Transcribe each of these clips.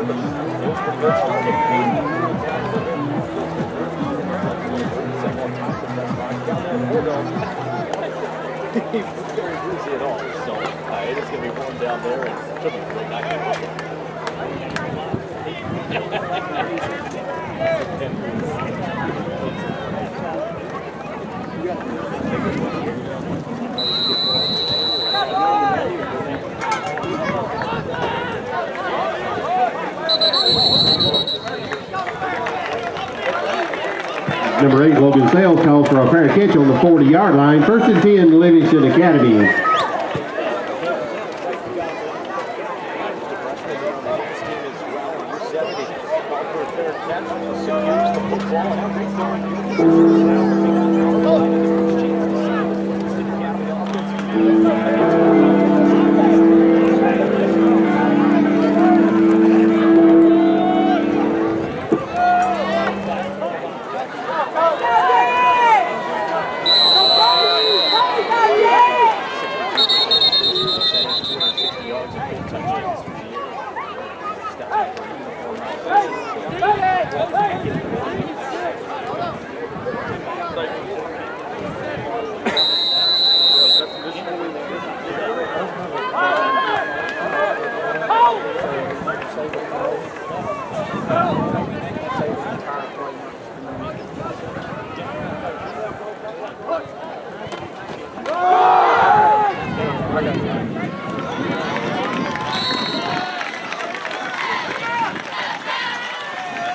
Very breezy at all, so it is going to be warm down there, and should be a great night. Number 8, Logan Sales calls for a fair catch on the 40-yard line. 1st and 10, Livingston Academy.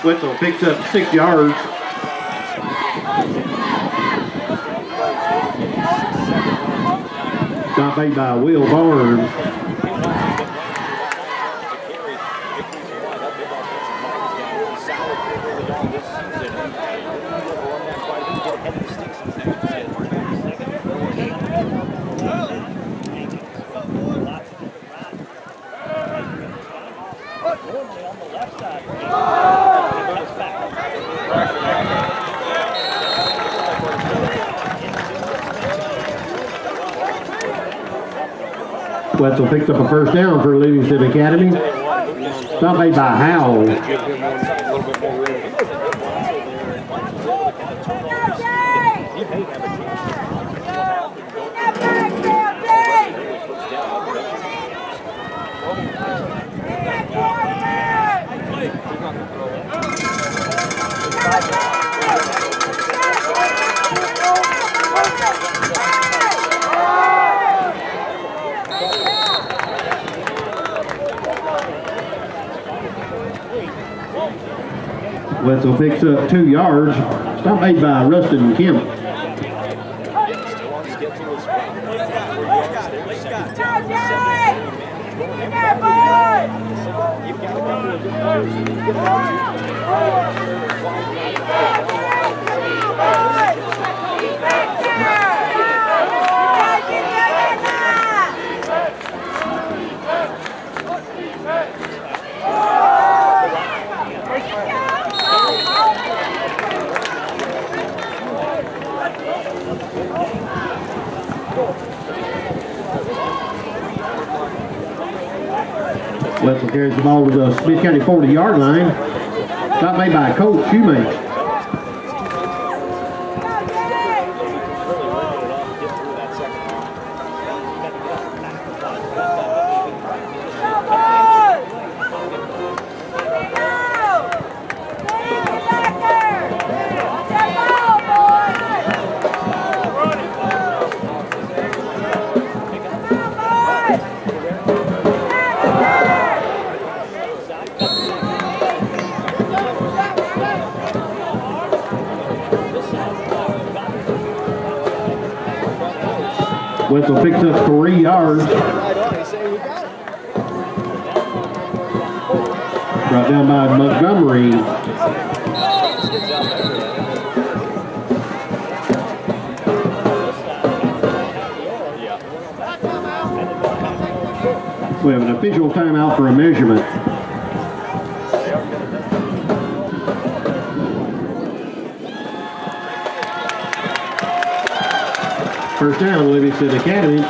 Wetzel picks up 6 yards. Stop made by Will Barnes. Wetzel picks up a first down for Livingston Academy. Stop made by Howell. Wetzel picks up 2 yards. Stop made by Rustin Kemp. Wetzel carries the ball to the Smith County 40-yard line. Stop made by Coach Shoemake. Wetzel picks up 3 yards. Brought down by Montgomery. We have an official timeout for a measurement. First down, Livingston Academy.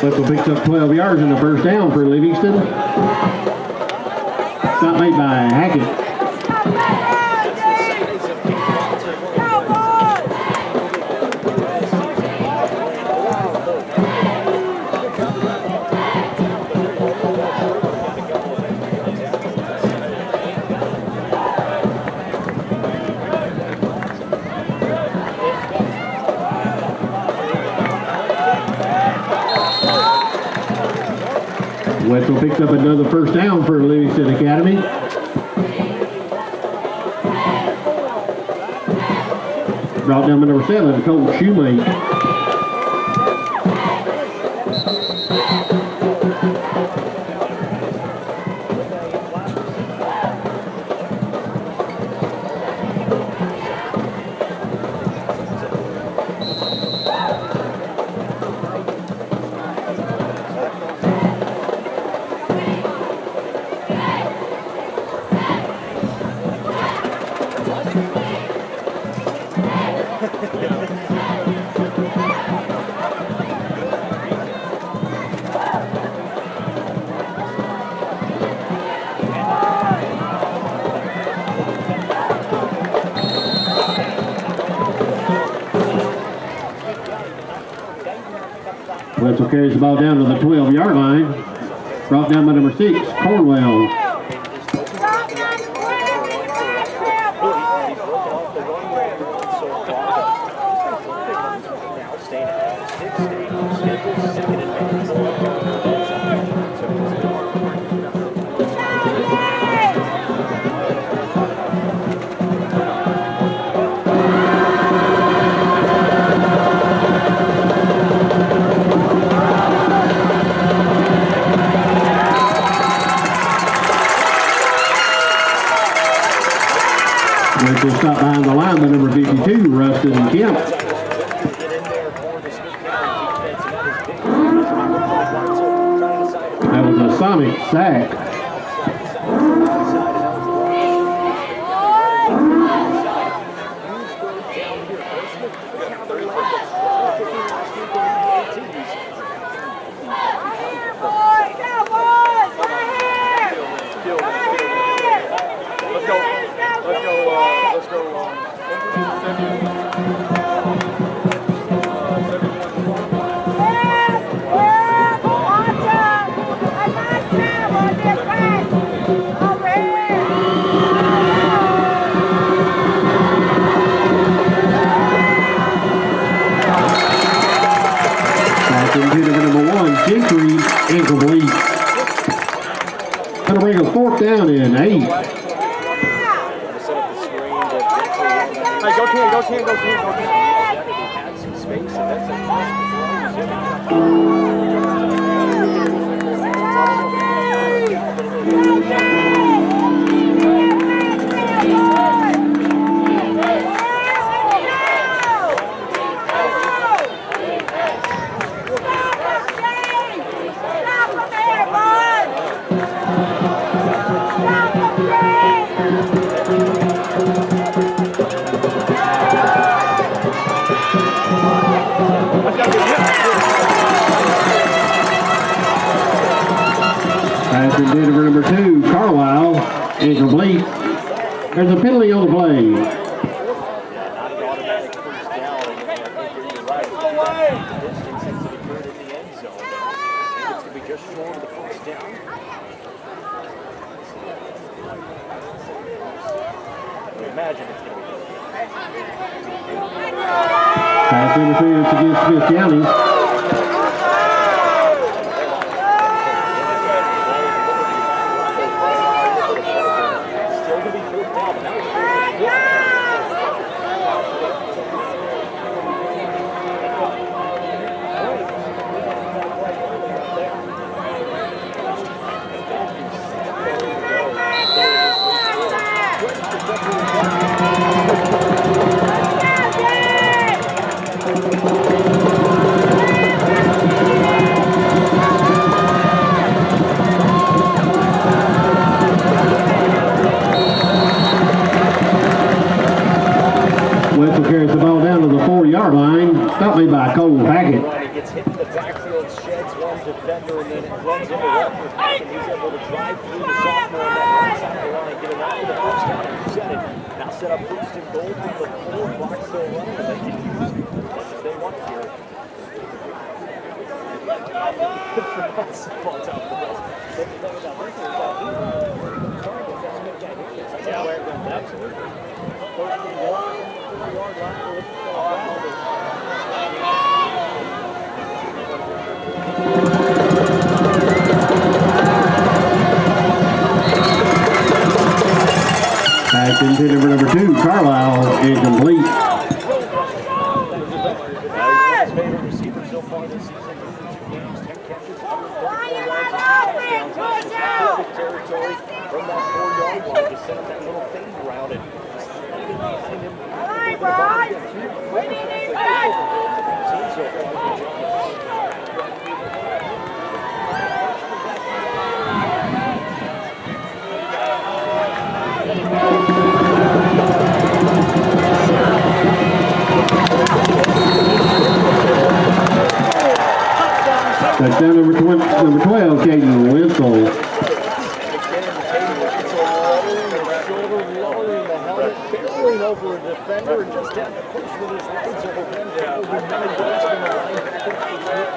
Wetzel picks up 12 yards in the first down for Livingston. Stop made by Hackett. Wetzel picks up another first down for Livingston Academy. Brought down by number 7, Colt Shoemake. Wetzel carries the ball down to the 12-yard line. Brought down by number 6, Cornwell. Wetzel stopped behind the line by number 52, Rustin Kemp. That was a sonic sack. Incomplete. That'll bring us 4th down and 8. Hey, go Ken, go Ken, go Ken, go Ken. Add some space, and that's Pass intended for number 2, Carlisle. Incomplete. There's a penalty on the play. Pass interference against Smith County. defender and then runs into Walker, and he's able to drive through the sophomore on that right side of the line, get him out for the first down, and you said it. Now set up first and goal from the 4, clock still running, and they can use it as much as they want here. Ball top of the ball. Yeah, absolutely. First and goal, 4-yard line. Pass intended for number 2, Carlisle, incomplete. His favorite receiver so far this season. 2 games, 10 catches, 134 yards, and 2 touchdowns. Perfect territory from that 4-yard line to send him that little fade route and just leave it behind him. Touchdown number 12, Caden Winslow. Barreling over a defender and just had to push with his legs over him.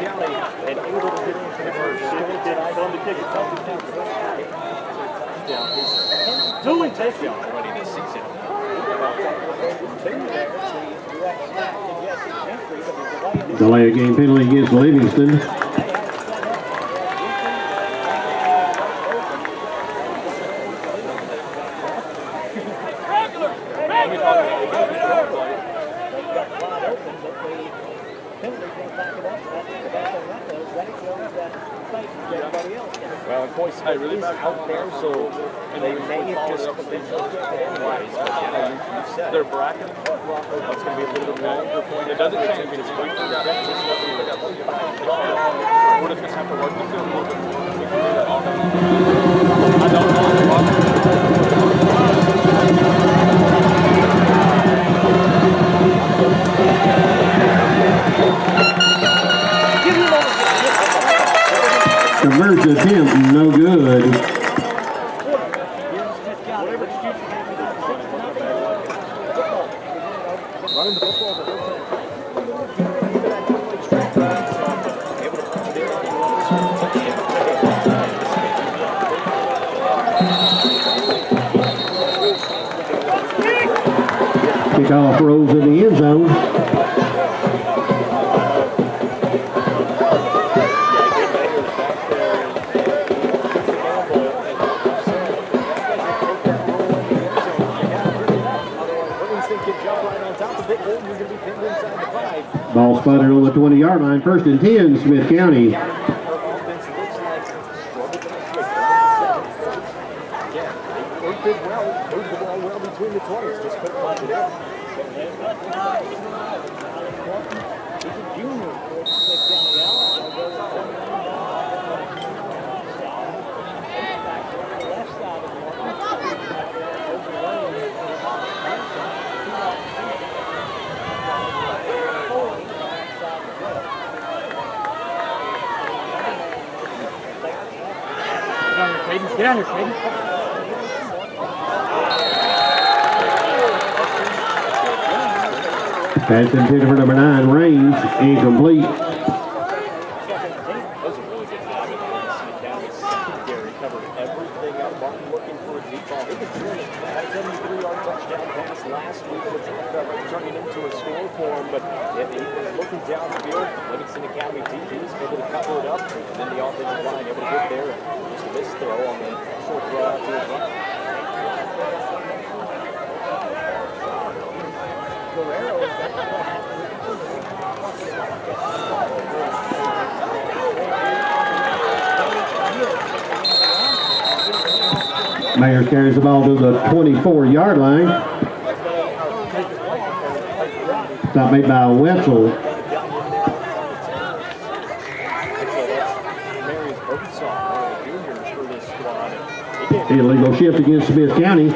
County and able to get into the first tonight on the kick. His 10th touchdown already this season. Delay of game penalty against Livingston. Well, of course, it is out there, so they may have just eventually get it anyways. But you said they're bracketing. That's going to be a little bit longer point. It doesn't change. It's quick for that. We're just going to have to work the field a little bit more. We can do that all day. I don't Conversion attempt, no good. Kickoff rolls in the end zone. Ball spotted on the 20-yard line. First and 10, Smith County. Get on here, Caden. Pass intended for number 9, Range, incomplete. That was a really good job at NCTV Academy. Secondary covered everything up. Martin looking for a deep ball. He was doing that 73-yard touchdown pass last week, which turning into a score for him. But he was looking downfield. Livingston Academy DBs able to cover it up. And then the offensive line able to get there. Just a missed throw on the short throw out to his right. Myers carries the ball to the 24-yard line. Stop made by Wetzel. Illegal shift against Smith County.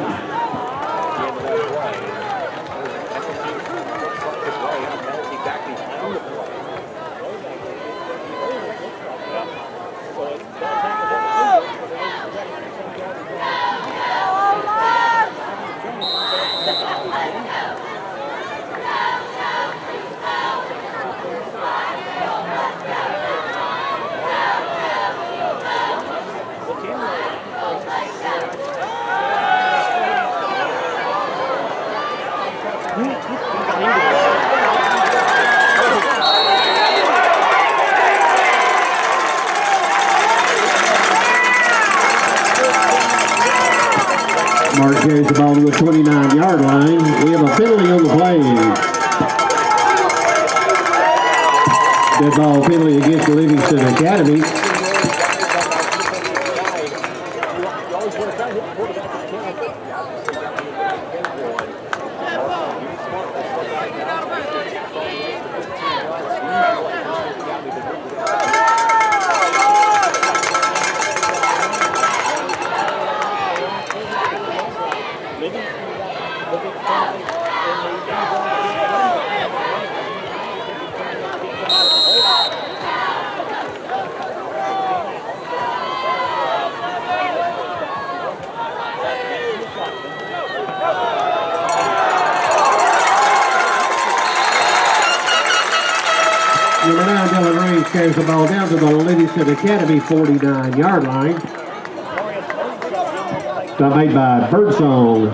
Mark carries the ball to the 29-yard line. We have a penalty on the play. Dead ball penalty against Livingston Academy. Number 9, Dylan Reeves carries the ball down to the Livingston Academy 49-yard line. Stop made by Birdsong. That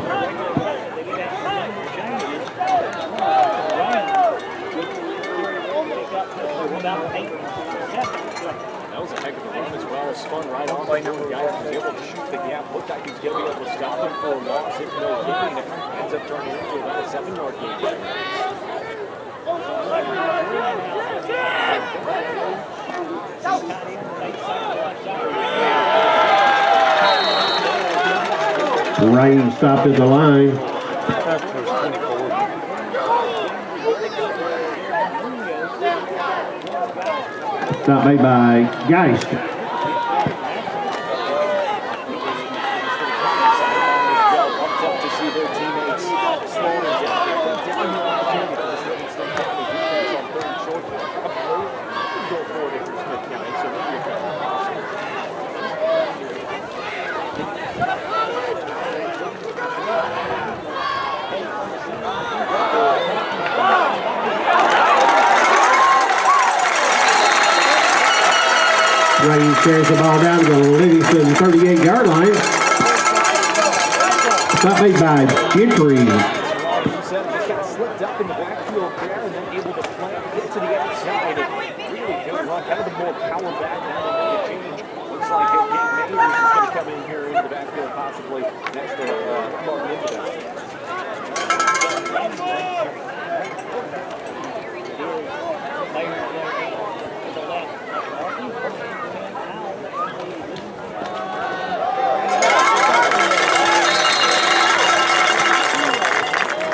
was a heck of a run as well. Spun right off by number guys. Was able to shoot the gap. Looked like he was going to be able to stop him for a loss. If no gain, it ends up turning into about a 7-yard gain. Rain stopped at the line. Stop made by Geist. Rain carries the ball down to the Livingston 38-yard line. Stop made by Gentry. He said he got slipped up in the backfield there and then able to plant, get to the outside. And really good run, kind of the more power back now than make a change. Looks like Gabe Mayers is going to come in here into the backfield possibly next to Martin into that.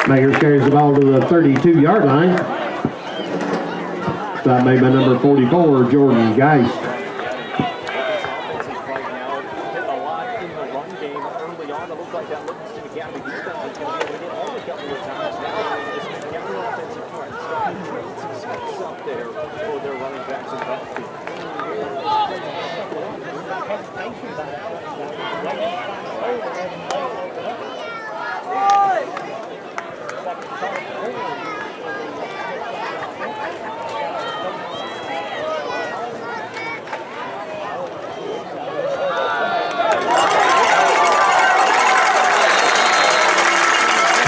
Mayers carries the ball to the 32-yard line. Stop made by number 44, Jordan Geist.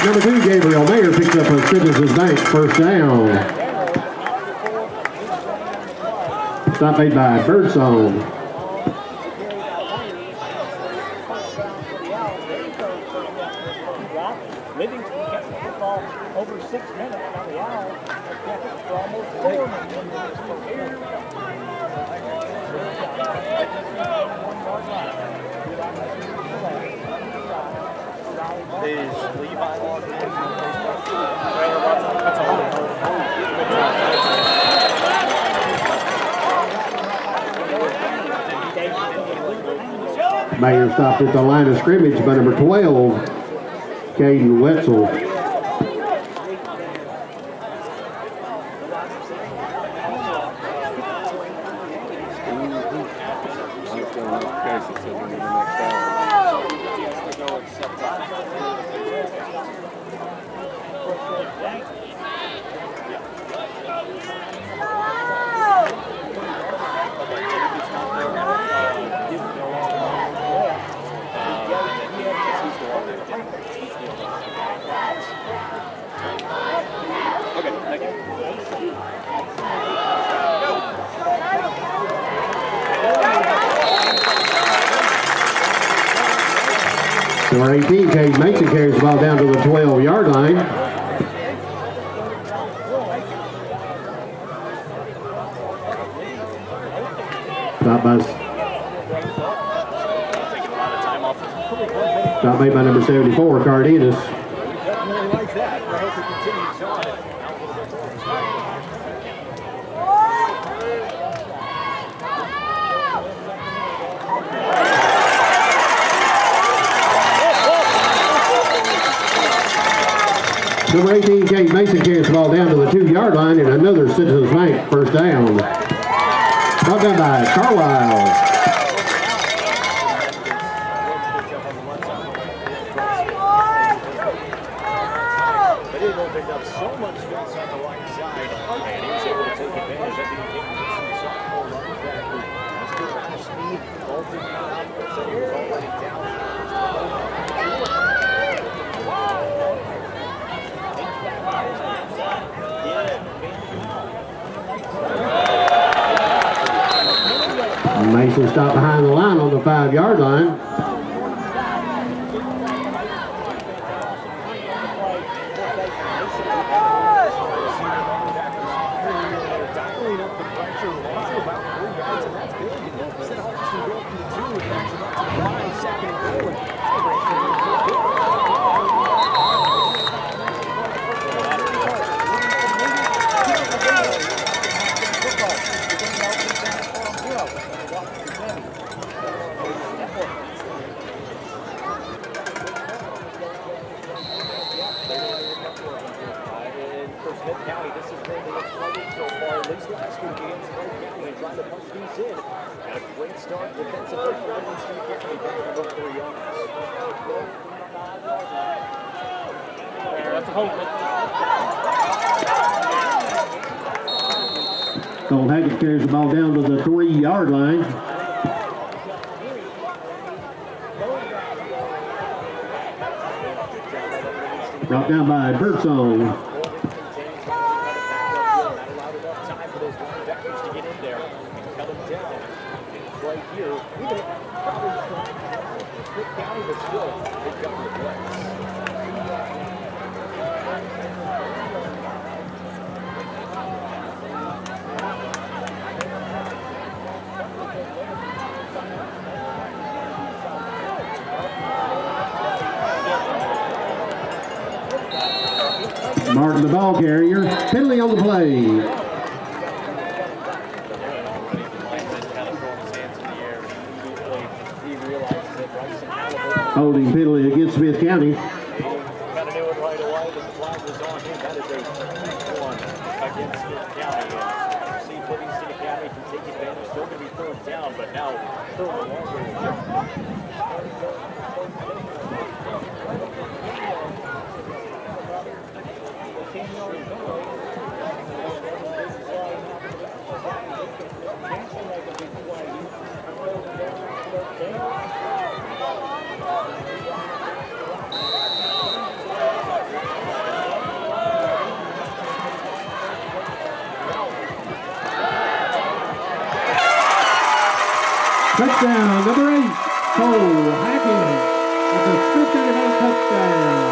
Number 2, Gabriel Mayer picks up a Citizens Bank first down. Stop made by Birdsong. Livingston kept the football over 6 minutes on the hour. They kept it for almost 4 minutes. Is Levi on Mayer stopped at the line of scrimmage by number 12, Caden Wetzel. Number 18, Cade Mason carries the ball down to the 12-yard line. Stop made by number 74, Cardenas. Definitely like that. I hope it continues on. Number 18, Cade Mason carries the ball down to the 2-yard line, and another Citizens Bank first down. Brought down by Carlisle. But it opened up so much space on the right side, and he was able to take advantage of the incomplete sophomore running back who has good amount of speed, bolted out, so he was already down. Mason stopped behind the line on the 5-yard line. Cole Hackett carries the ball down to the 3-yard line. Brought down by Birdsong. Martin, the ball carrier, penalty on the play. Holding penalty against Smith County. Kind of knew it right away, but the flag was on him. That is a 1 against Smith County. And see, Livingston Academy can take advantage. Still going to be third down, but now third and long. Touchdown, number 8, Cole Hackett. That's a Smith County touchdown.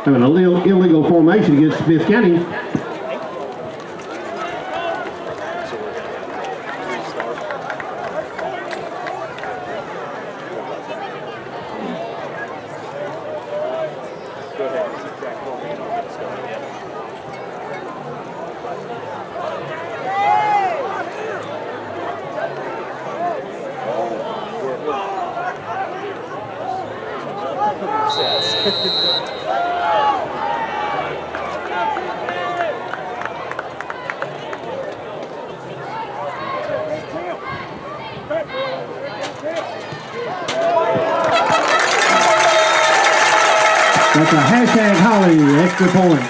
Having a little illegal formation against Smith County. That's a hashtag Holly extra point.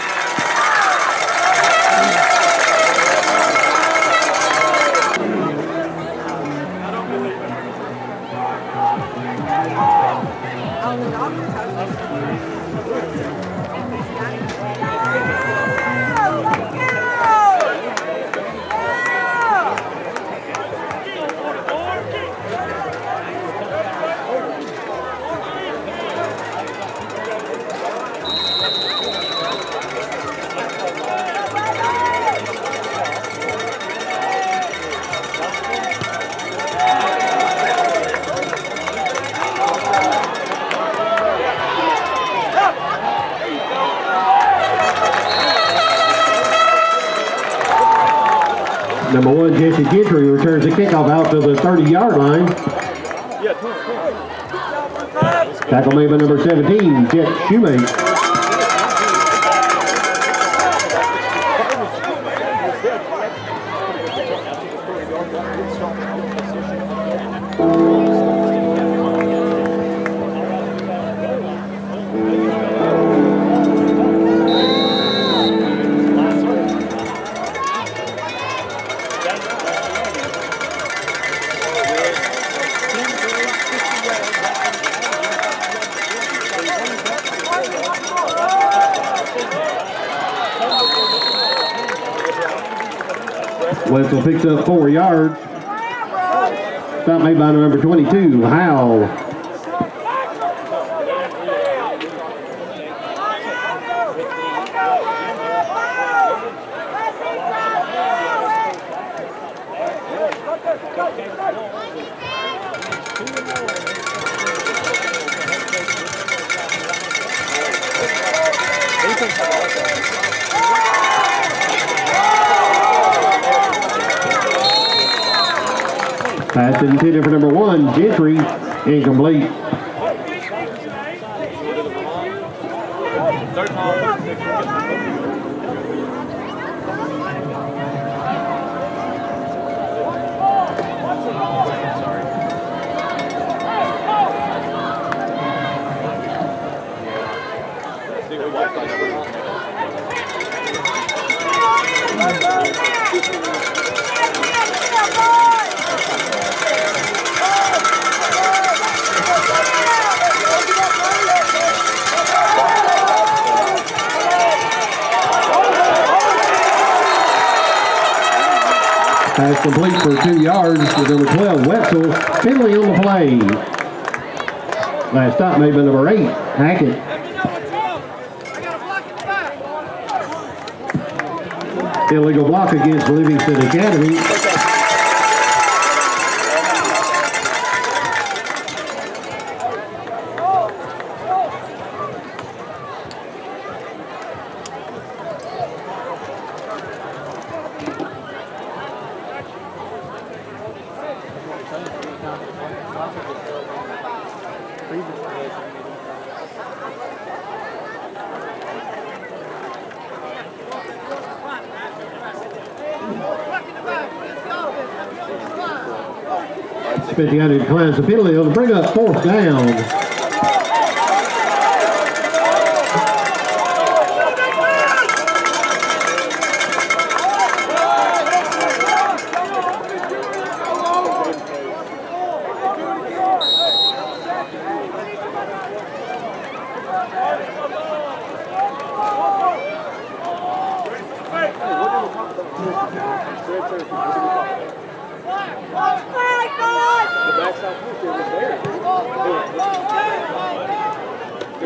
Number 1, Jesse Gentry returns the kickoff out to the 30-yard line. Tackle made by number 17, Jet Shoemate. Wetzel picks up 4 yards. Stop made by number 22, Howell. Pass intended for number 1, Gentry, incomplete. Pass complete for 2 yards with number 12, Wetzel. Penalty on the play. Last stop made by number 8, Hackett. Illegal block against Livingston Academy. Spittiani declines the penalty. It'll bring up 4th down.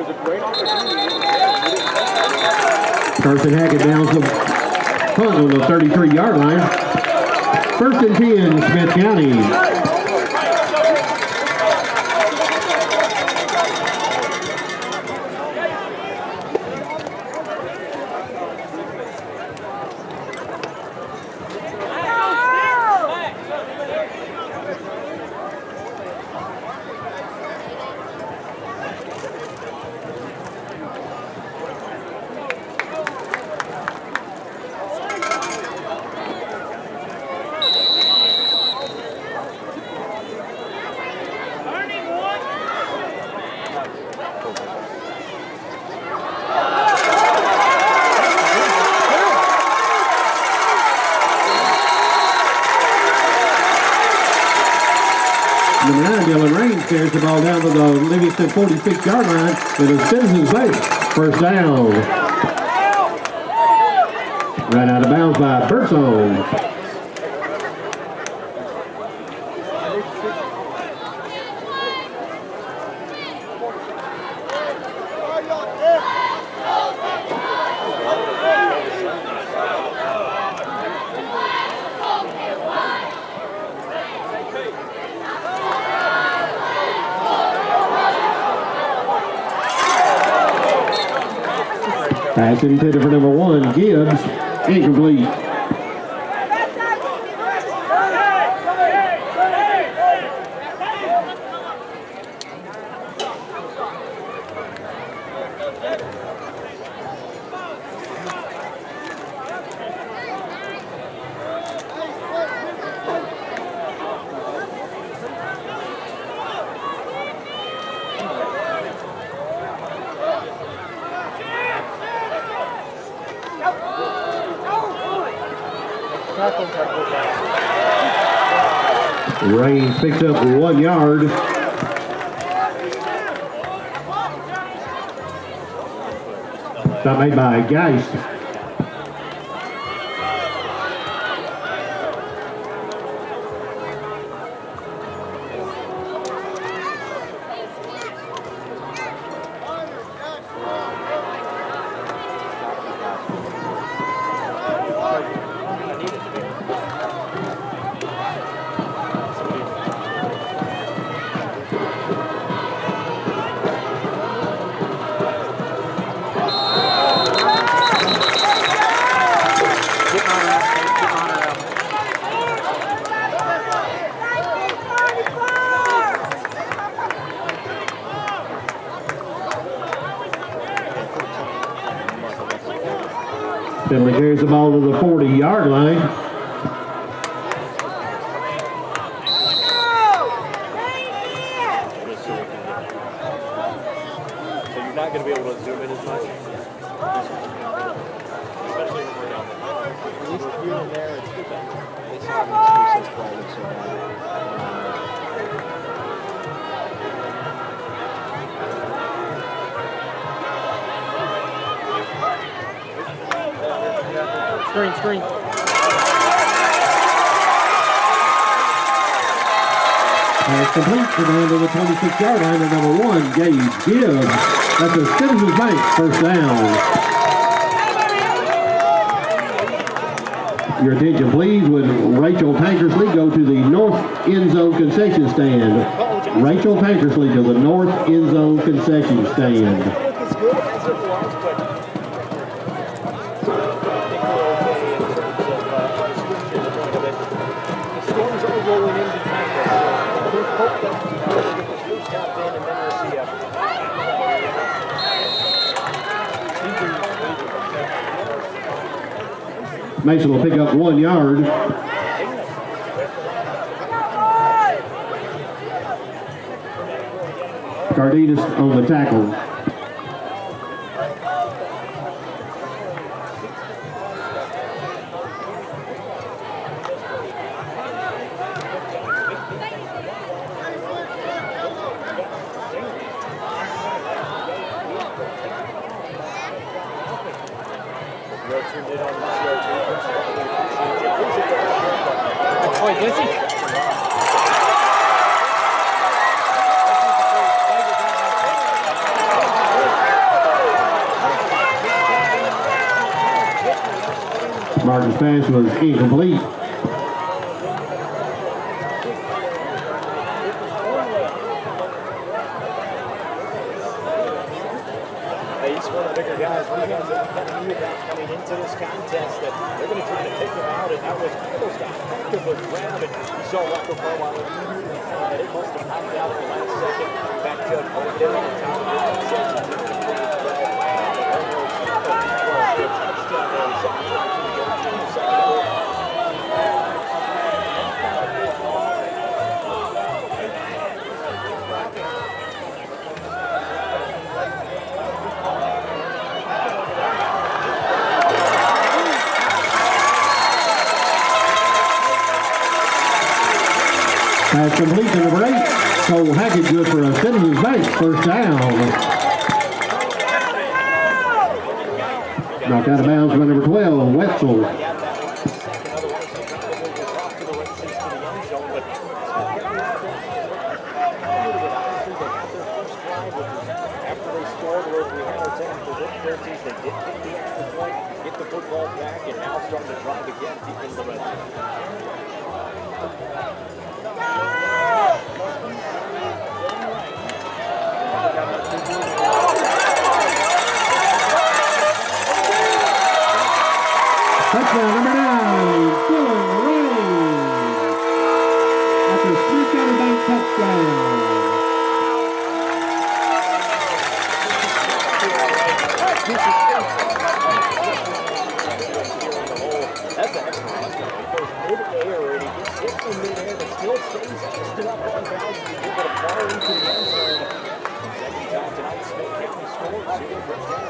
there's a great opportunity. Carson Hackett down to punt on the 33-yard line. 1st and 10, Smith County. Number 9, Dylan Raines carries the ball down to the Livingston 46-yard line with a Citizens Bank. 1st down. Ran out of bounds by Birdsong. Pass intended for number 1, Gibbs, incomplete. Raines picks up 1 yard. Stop made by Geist. Finley carries the ball to the 40-yard line. So you're not going to be able to zoom in as much. Especially when we're down there. At least here and there, it's good. They saw me since Friday, so Screen. Pass complete to the end of the 26-yard line to number 1, Gage Gibbs. That's a Citizens Bank 1st down. Your attention, please. Would Rachel Tankersley go to the north end zone concession stand? Rachel Tankersley to the north end zone concession stand. Mason will pick up 1 yard. Cardenas on the tackle. Martin's pass was incomplete. He's one of the bigger guys. We guys that knew about coming into this contest that they're going to try to take him out, and that was almost a heck of a grab. And you saw Rocco Carlisle and it must have popped out at the last second. Back to right there on the top of the Pass complete to number 8. Cole Hackett good for a Citizens Bank first down. Knocked out of bounds by number 12, Wetzel. After they scored, they had our 10 for their 13s. They did get the extra point, get the football back, and now starting to drive again deep in the red zone. Touchdown number 9, Dylan Ray. After a Smith County Bank touchdown. That's a heck of a run. He goes mid-air and he gets hit in mid-air, but still stays just enough on bounds to be able to fire into the end zone. Second time tonight, Smith County scores 0 first down.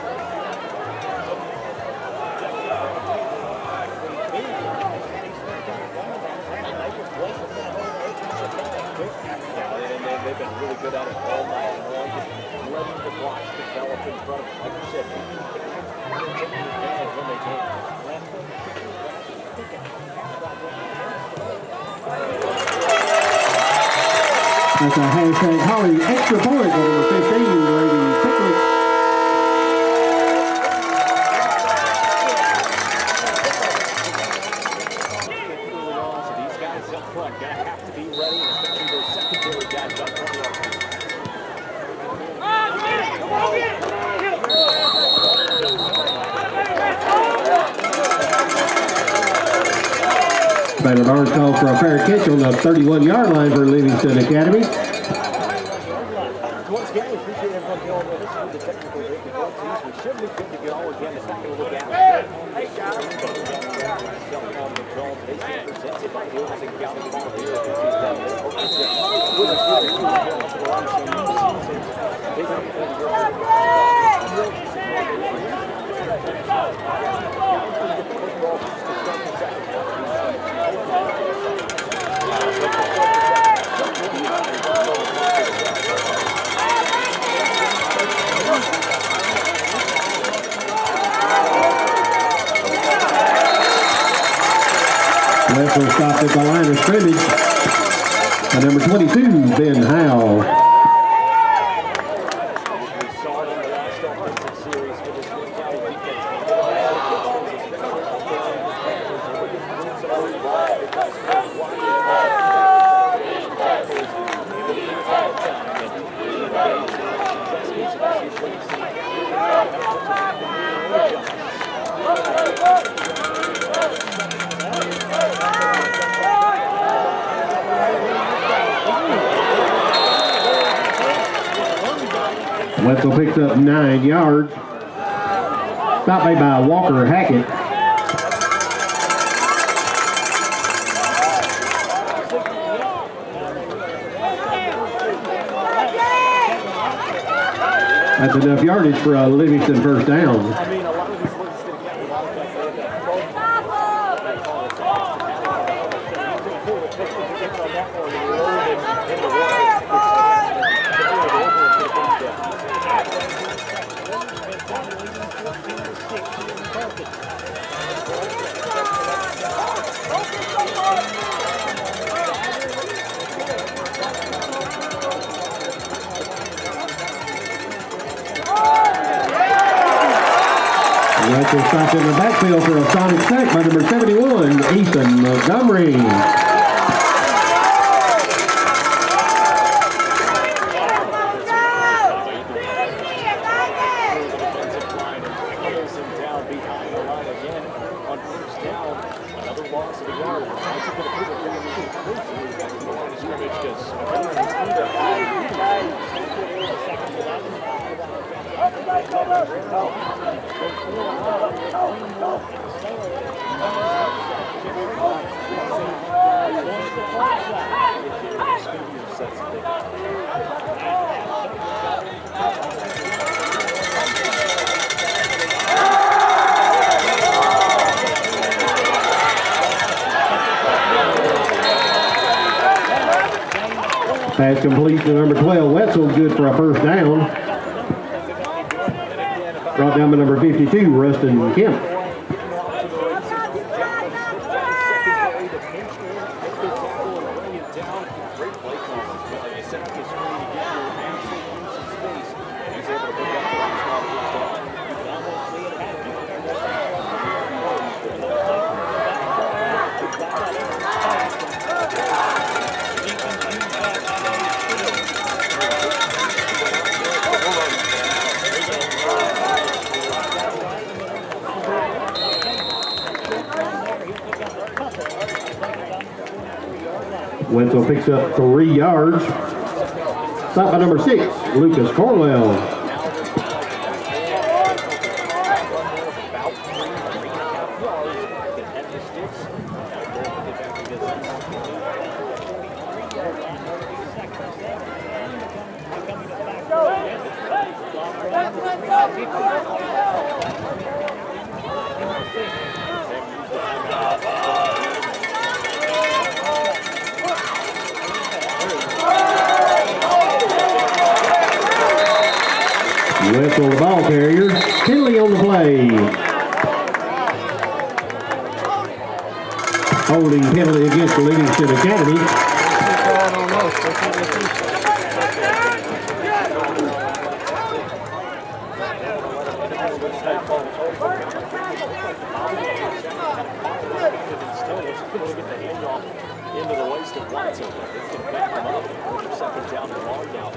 They've been really good at it all night long, just letting the blocks develop in front of them. Like you said, they're taking advantage when they can. That's a hashtag Holly extra point for number 15, Brady Pickett. So these guys up front gonna have to be ready, and especially those secondary guys up front. Baylor Barnes called for a fair catch on the 31-yard line for Livingston Academy. Once again, we appreciate everyone going with us through the technical difficulties. We should be good to go again. It's not going to look out. Hey, guys. Presented by Livingston County Volunteers. Wetzel stopped at the line of scrimmage by number 22, Ben Howell. Wetzel picks up 9 yards. Stop made by Walker Hackett. That's enough yardage for a Livingston first down. I mean, a lot of these Livingston Academy Wildcats are pass is stopped in the backfield for a sonic sack by number 71, Ethan Montgomery. Pass complete to number 12, Wetzel, good for a first down. Brought down by number 52, Rustin Kemp. Wenzel picks up 3 yards. Stopped by number 6, Lucas Corwell. Wetzel, the ball carrier. Penalty on the play. Holding penalty against the Livingston Academy. Into the waist of Watson. It's going to back them up. Second down and long now.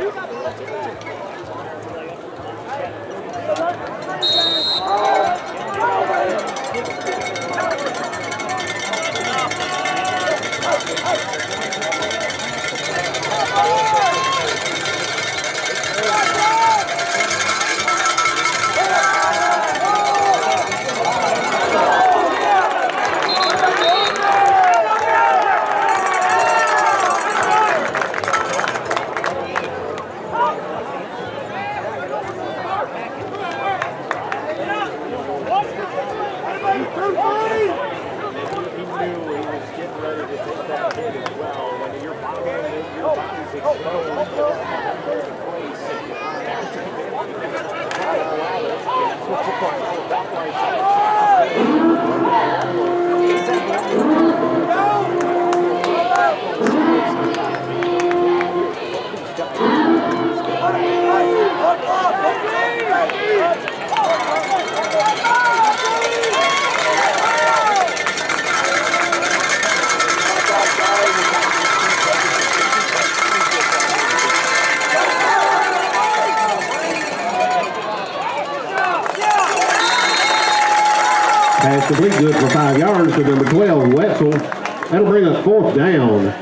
Pass complete, good for 5 yards to number 12, Wetzel. That'll bring us 4th down.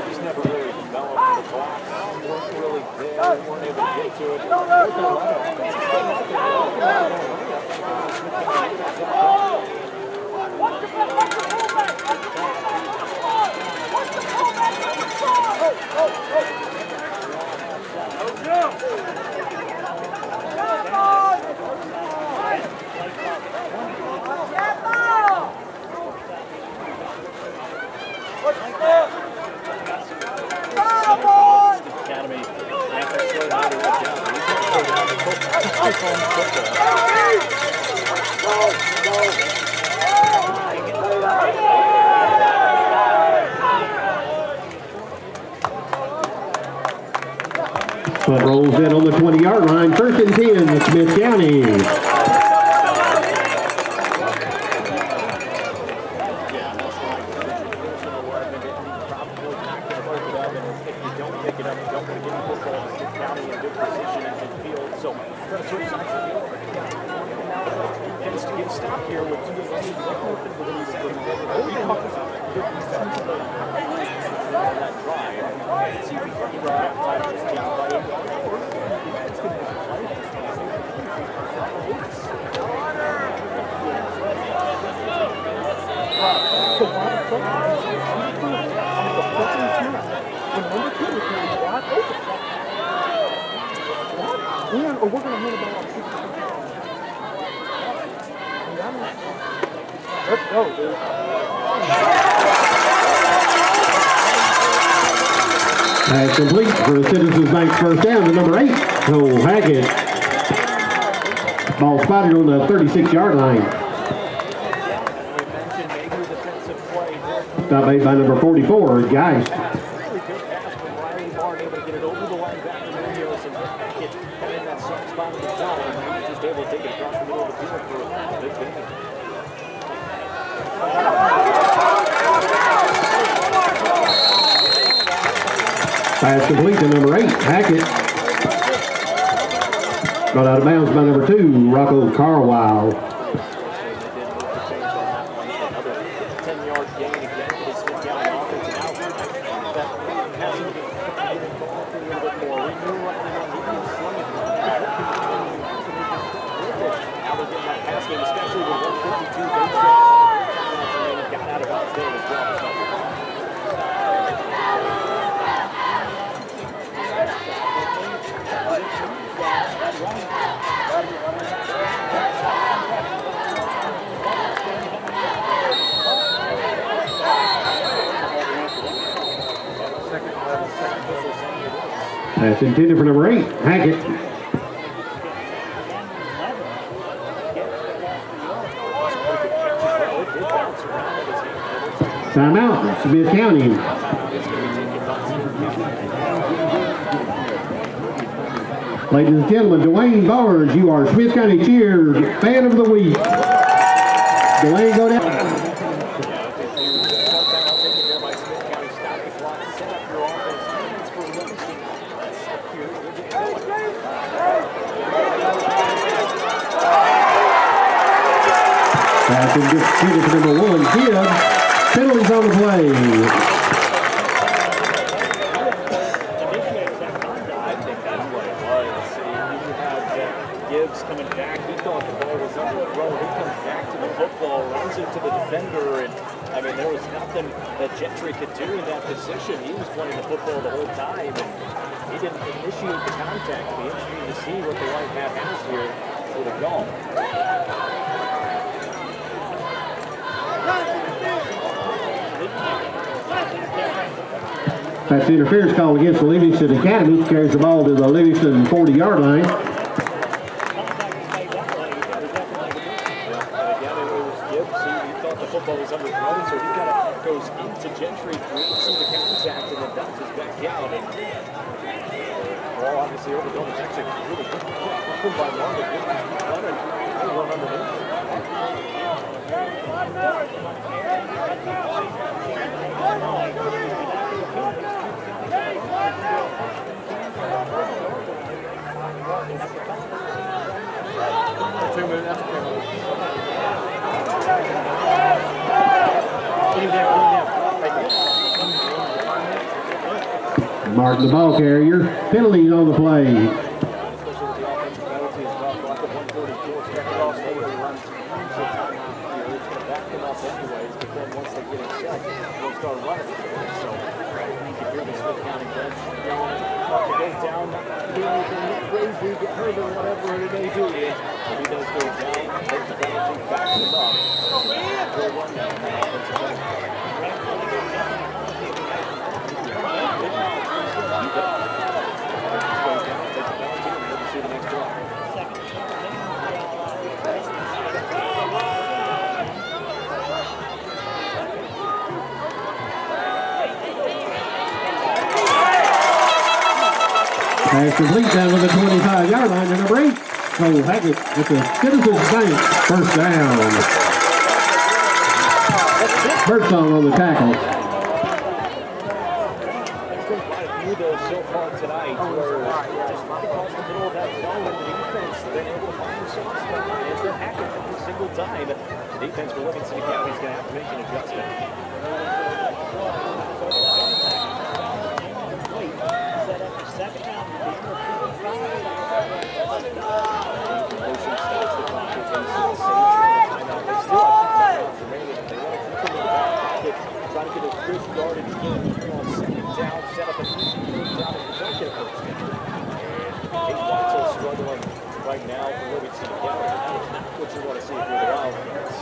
But rolls in on the 20-yard line. 1st and 10, Smith County. both sides of the field. Defense to get a stop here with 2 to 1. That drive. Let's see if we can drive time this team by 8 yards. It's going to be a play. We're going to hand it back. Let's go, dude. Pass complete for the Citizens Bank first down to number 8, Cole Hackett. Ball spotted on the 36-yard line. Stop made by number 44, Geist. Pass complete to number 8, Hackett. Brought out of bounds by number 2, Rocco Carwile. 10-yard gain again for the Smith County offense. Now that passing a little bit more. We knew right now he was slinging. Now they're getting that pass game, especially with 152 base got out of bounds there as well. That's intended for number 8, Hackett. Timeout, Smith County. Ladies and gentlemen, Dwayne Barnes, you are Smith County Cheer Fan of the Week. Dwayne, go down. Pass and disputed for number 1, Gibbs. Penalties on the play. Gibbs coming back. He thought the ball was underthrown. He comes back to the football, runs into the defender, and I mean there was nothing that Gentry could do in that position. He was playing the football the whole time, and he didn't initiate the contact. It'll be interesting to see what the white hat has here for the call. That's the interference call against the Livingston Academy. Carries the ball to the Livingston 40-yard line. Football was underthrown, so he kind of goes into Gentry, creates some of the contact, and then bounces back out. And well, obviously, Overdome is actually really good by one, but good run and run underneath. Martin, the ball carrier. Penalties on the play. Pass complete down to the 25-yard line to number 8. Cole Hackett with the Citizens Bank first down. Birdsong on the tackle. There's been quite a few of those so so far tonight where just right across the middle of that zone, and the defense been able to find themselves and they're hacking every single time. The defense for Livingston Academy is going to have to make an adjustment. Set up the second down. Motion starts the clock with Jason Sage. Timeout. They still have 2 timeouts remaining, and they want to keep them in the back pocket, try to get a good yardage game on second down, set up an easy first down if they don't get a first down. And Kate Weitzel struggling right now for Livingston Academy. That is not what you want to see if you're the Wildcats.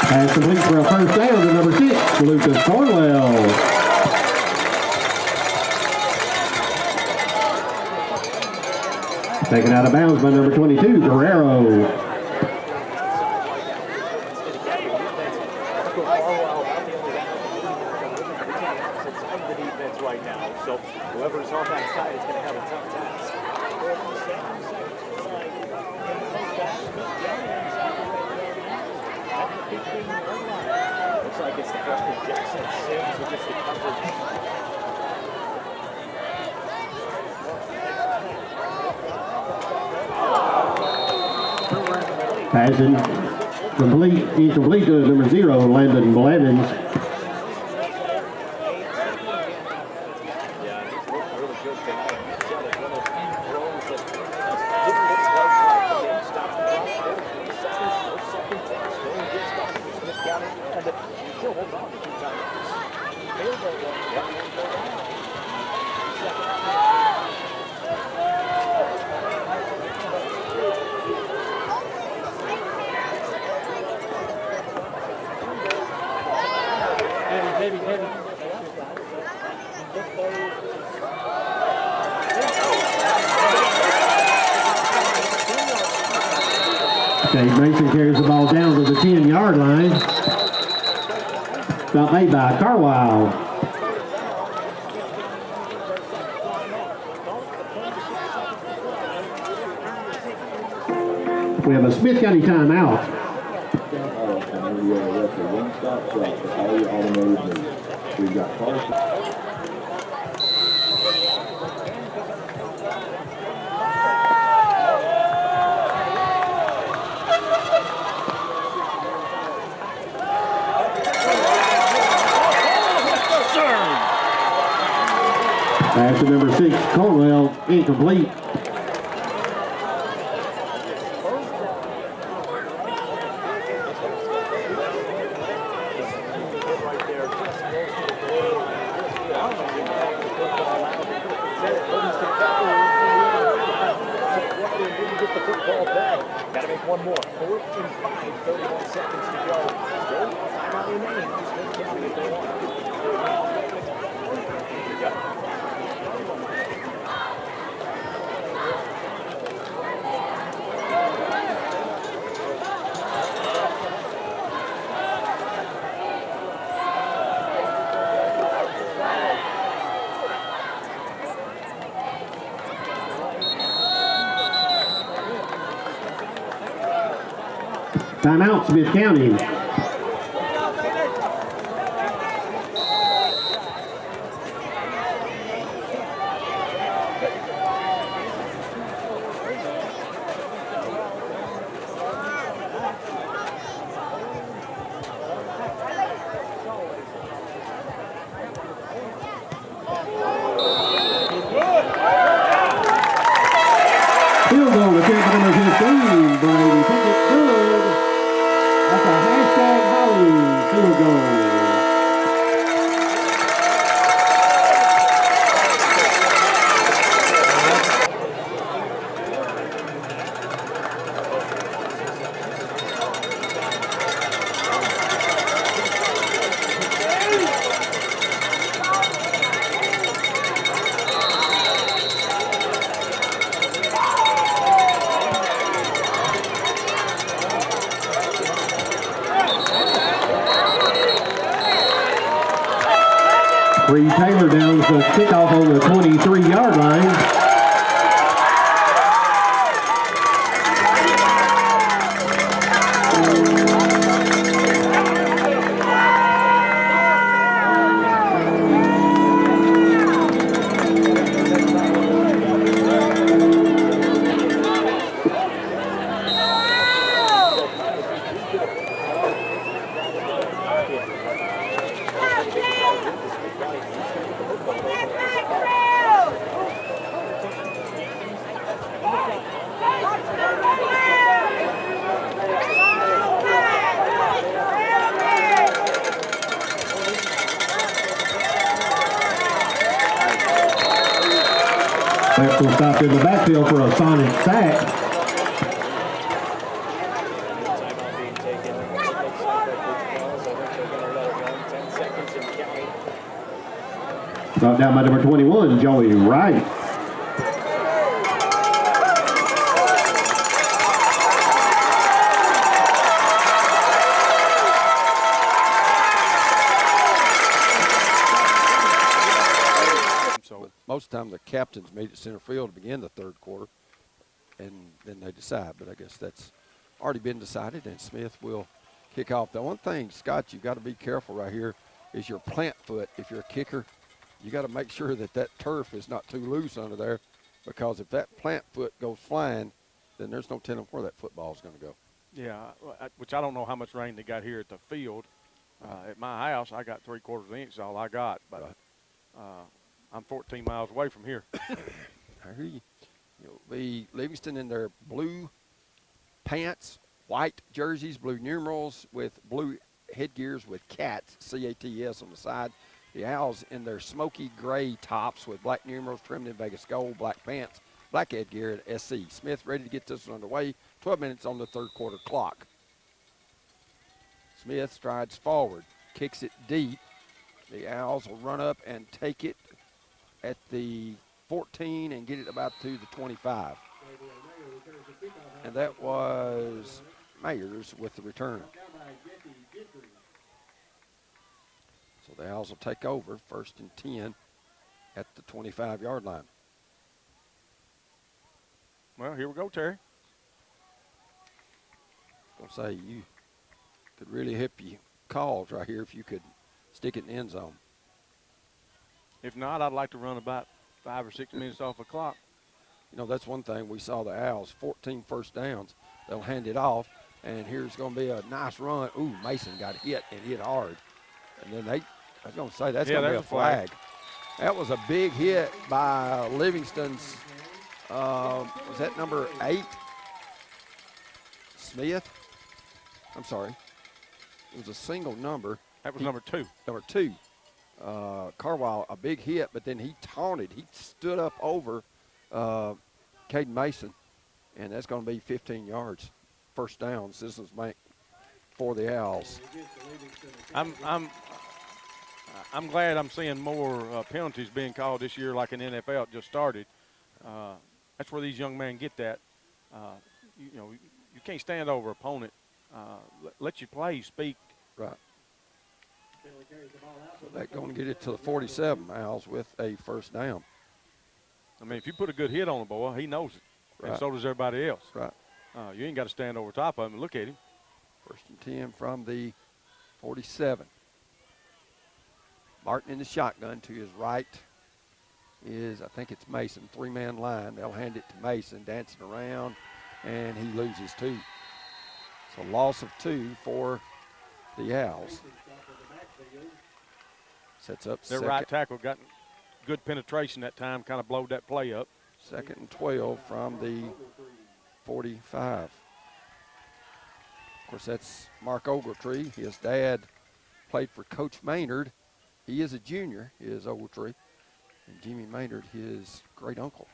Pass complete for a first down to number 6, Lucas Cornwell. Taken out of bounds by number 22, Guerrero. Right now, so whoever's on that side is going to have a tough task. Looks like it's the freshman Jackson Sims who gets the coverage. Passing incomplete to number 0, Landon Blevins. Dave Mason carries the ball down to the 10-yard line. Stop made by Carlisle. We have a Smith County timeout. We've got Carson. Pass to number 6, Cornwell, incomplete. Got to make one more. 4th and 5, 31 seconds to go. Still not remaining. Smith County if they want. Timeout, Smith County. Field goal to take number 15, Brady Pickett, good. That's a hashtag Holly field goal. Reed Taylor downs the kickoff on the 23-yard line. Will stop in the backfield for a sonic sack. Brought down by number 21, Joey Wright. Most of the time the captains meet at center field to begin the third quarter, and then they decide. But I guess that's already been decided, and Smith will kick off. The one thing, Scott, you've got to be careful right here is your plant foot. If you're a kicker, you got to make sure that that turf is not too loose under there, because if that plant foot goes flying, then there's no telling where that football is going to go. Yeah, which I don't know how much rain they got here at the field. At my house, I got 3/4 inch is all I got, but right. I'm 14 miles away from here. I hear you. You'll be Livingston in their blue pants, white jerseys, blue numerals with blue headgears with cats, C-A-T-S on the side. The Owls in their smoky gray tops with black numerals trimmed in Vegas gold, black pants, black headgear at SC. Smith ready to get this one underway. 12 minutes on the third quarter clock. Smith strides forward, kicks it deep. The Owls will run up and take it at the 14 and get it about to the 25. And that was Mayers with the return. So the Owls will take over, 1st and 10 at the 25-yard line. Well, here we go, Terry. I'll say you could really help you calls right here if you could stick it in the end zone. If not, I'd like to run about 5 or 6 minutes off the clock. You know, that's one thing we saw the Owls, 14 first downs. They'll hand it off, and here's going to be a nice run. Ooh, Mason got hit and hit hard. And then I was going to say, that's going to be a flag. That was a big hit by Livingston's, was that number 8? Smith? I'm sorry. It was a single number. That was number 2. Number 2. Carwile, a big hit, but then he taunted. He stood up over Caden Mason, and that's going to be 15 yards. First down. This is for the Owls. I'm glad I'm seeing more penalties being called this year, like in the NFL. It just started. That's where these young men get that. You know, you can't stand over an opponent. Let you play, speak. Right. So that's going to get it to the 47, Owls with a first down. I mean, if you put a good hit on the boy, he knows it. Right. And so does everybody else. Right. You ain't got to stand over top of him and look at him. 1st and 10 from the 47. Martin in the shotgun. To his right is, I think it's Mason, 3-man line. They'll hand it to Mason, dancing around, and he loses 2. So loss of 2 for the Owls. Sets up their right tackle got good penetration that time, kind of blowed that play up. 2nd and 12 from the 45. Of course, that's Mark Ogletree. His dad played for Coach Maynard. He is a junior, is Ogletree. And Jimmy Maynard, his great uncle.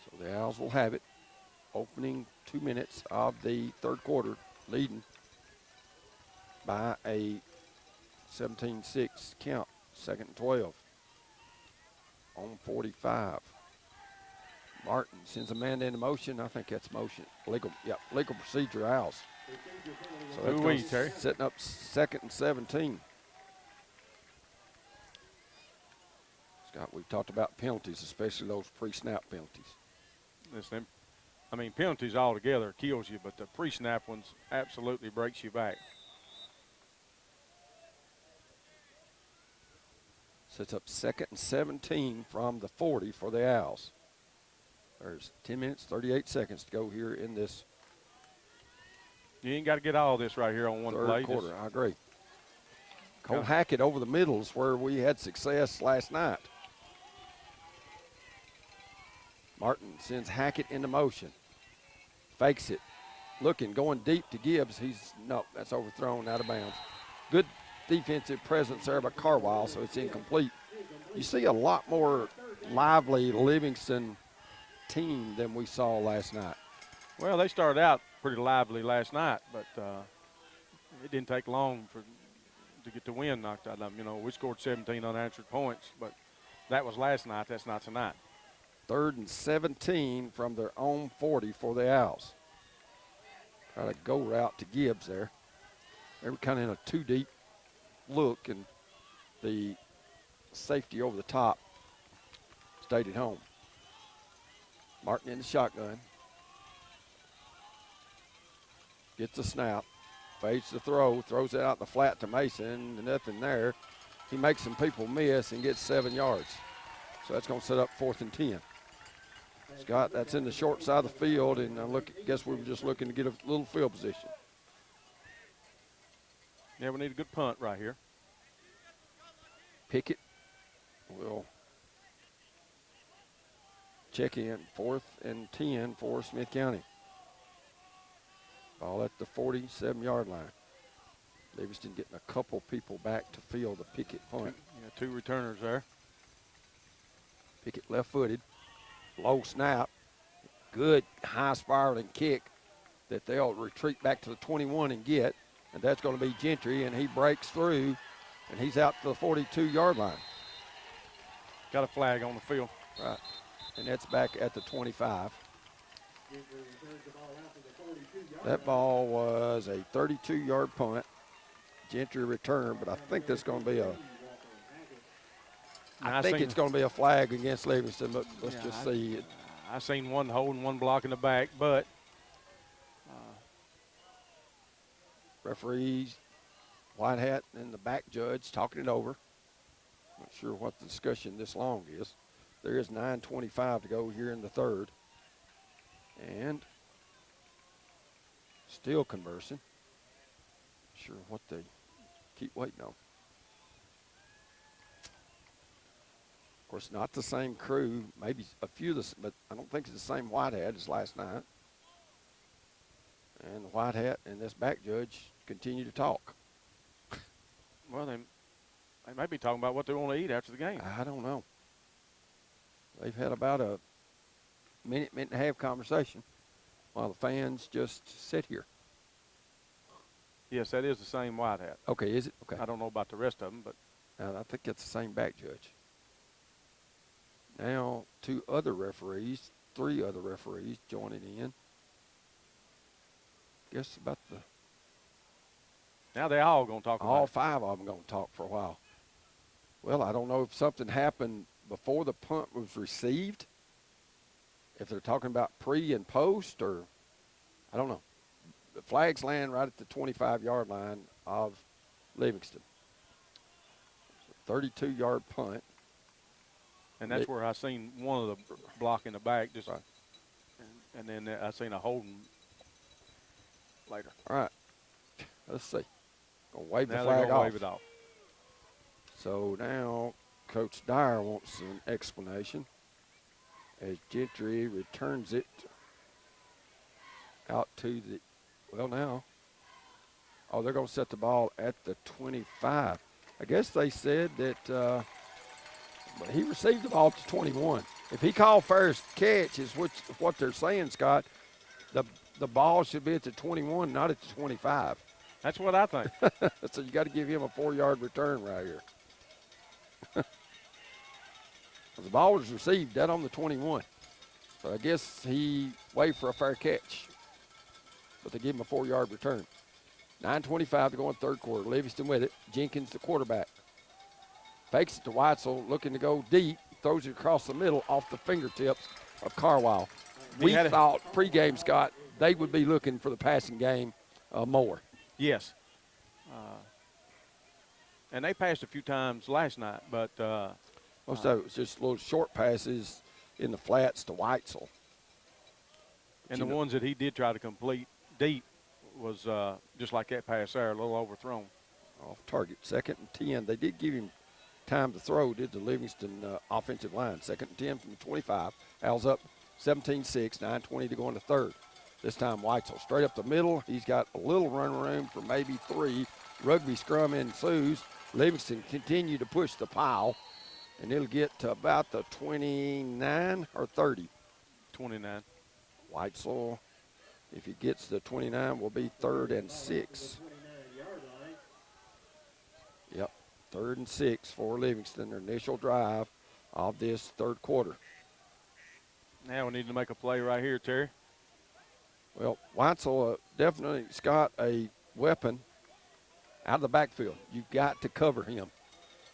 So the Owls will have it. Opening 2 minutes of the third quarter, leading by a 17-6 count. 2nd and 12 on 45. Martin sends a man into motion. I think that's motion. Legal procedure, Owls. So that's Terry setting up 2nd and 17. Scott, we've talked about penalties, especially those pre-snap penalties. Listen, I mean, penalties altogether kills you, but the pre-snap ones absolutely breaks you back. Sets up 2nd and 17 from the 40 for the Owls. There's 10 minutes, 38 seconds to go here in this You ain't got to get all this right here on one play. third quarter. I agree. Cole Yeah. Hackett over the middles where we had success last night. Martin sends Hackett into motion. Fakes it. Looking, going deep to Gibbs. No, that's overthrown, out of bounds. Good defensive presence there by Carwile, so it's incomplete. You see a lot more lively Livingston team than we saw last night. Well, they started out pretty lively last night, but it didn't take long to get the wind knocked out of them. You know, we scored 17 unanswered points, but that was last night. That's not tonight. 3rd and 17 from their own 40 for the Owls. Try to go route to Gibbs there. They were kind of in a too deep look, and the safety over the top stayed at home. Martin in the shotgun. Gets the snap. Fades the throw. Throws it out in the flat to Mason. Nothing there. He makes some people miss and gets 7 yards. So that's going to set up 4th and 10. Scott, that's in the short side of the field, and guess we were just looking to get a little field position. Yeah, we need a good punt right here. Pickett will check in. 4th and 10 for Smith County. Ball at the 47-yard line. Livingston getting a couple people back to field the Pickett punt. Yeah, 2 returners there. Pickett left-footed. Low snap. Good high spiraling kick that they'll retreat back to the 21 and get. And that's going to be Gentry, and he breaks through, and he's out to the 42-yard line. Got a flag on the field. Right. And that's back at the 25. That ball was a 32-yard punt. Gentry return, but I think that's going to be I think it's going to be a flag against Livingston, but let's just see. I seen one holding, one blocking the back, but referees, white hat, and the back judge talking it over. Not sure what the discussion this long is. There is 9:25 to go here in the third. And still conversing. Sure what they keep waiting on. Of course, not the same crew, maybe a few of the, but I don't think it's the same white hat as last night. And the white hat and this back judge continue to talk. Well, they might be talking about what they want to eat after the game. I don't know. They've had about a minute and a half conversation while the fans just sit here. Yes, that is the same white hat. Okay, is it? Okay. I don't know about the rest of them, but I think it's the same back judge. Now, 3 other referees joining in. Guess about now they all going to talk about all it. 5 of them going to talk for a while. Well, I don't know if something happened before the punt was received, if they're talking about pre and post, or I don't know. The flags land right at the 25-yard line of Livingston. 32-yard punt. And that's where I seen one of the block in the back, just, right. and then I seen a holding later. All right, let's see. Gonna wave Now the flag off. wave it off. So now Coach Dyer wants an explanation as Gentry returns it out to the, well now, they're going to set the ball at the 25. I guess they said that but he received the ball to 21. If he called first catch is what they're saying, Scott, the ball should be at the 21, not at the 25. That's what I think. So you got to give him a 4-yard return right here. The ball was received dead on the 21. So I guess he waved for a fair catch. But they give him a 4-yard return. 9:25 to go in third quarter. Livingston with it. Jenkins, the quarterback. Fakes it to Weitzel, looking to go deep. throws it across the middle off the fingertips of Carwile. He We had a- thought pregame, Scott, they would be looking for the passing game more. Yes. And they passed a few times last night, but Most of it was just little short passes in the flats to Weitzel. and the ones that he did try to complete deep was just like that pass there, a little overthrown. Off target, 2nd and 10. They did give him time to throw, did the Livingston offensive line. 2nd and 10 from the 25. Owls up 17-6, 9:20 to go into third. This time Weitzel straight up the middle. He's got a little run room for maybe 3. Rugby scrum ensues. Livingston continue to push the pile, and it'll get to about the 29 or 30. 29. Weitzel, if he gets the 29, will be 3rd and 6. Yep, 3rd and 6 for Livingston, their initial drive of this third quarter. Now we need to make a play right here, Terry. Well, Weitzel definitely, Scott, a weapon out of the backfield. You've got to cover him.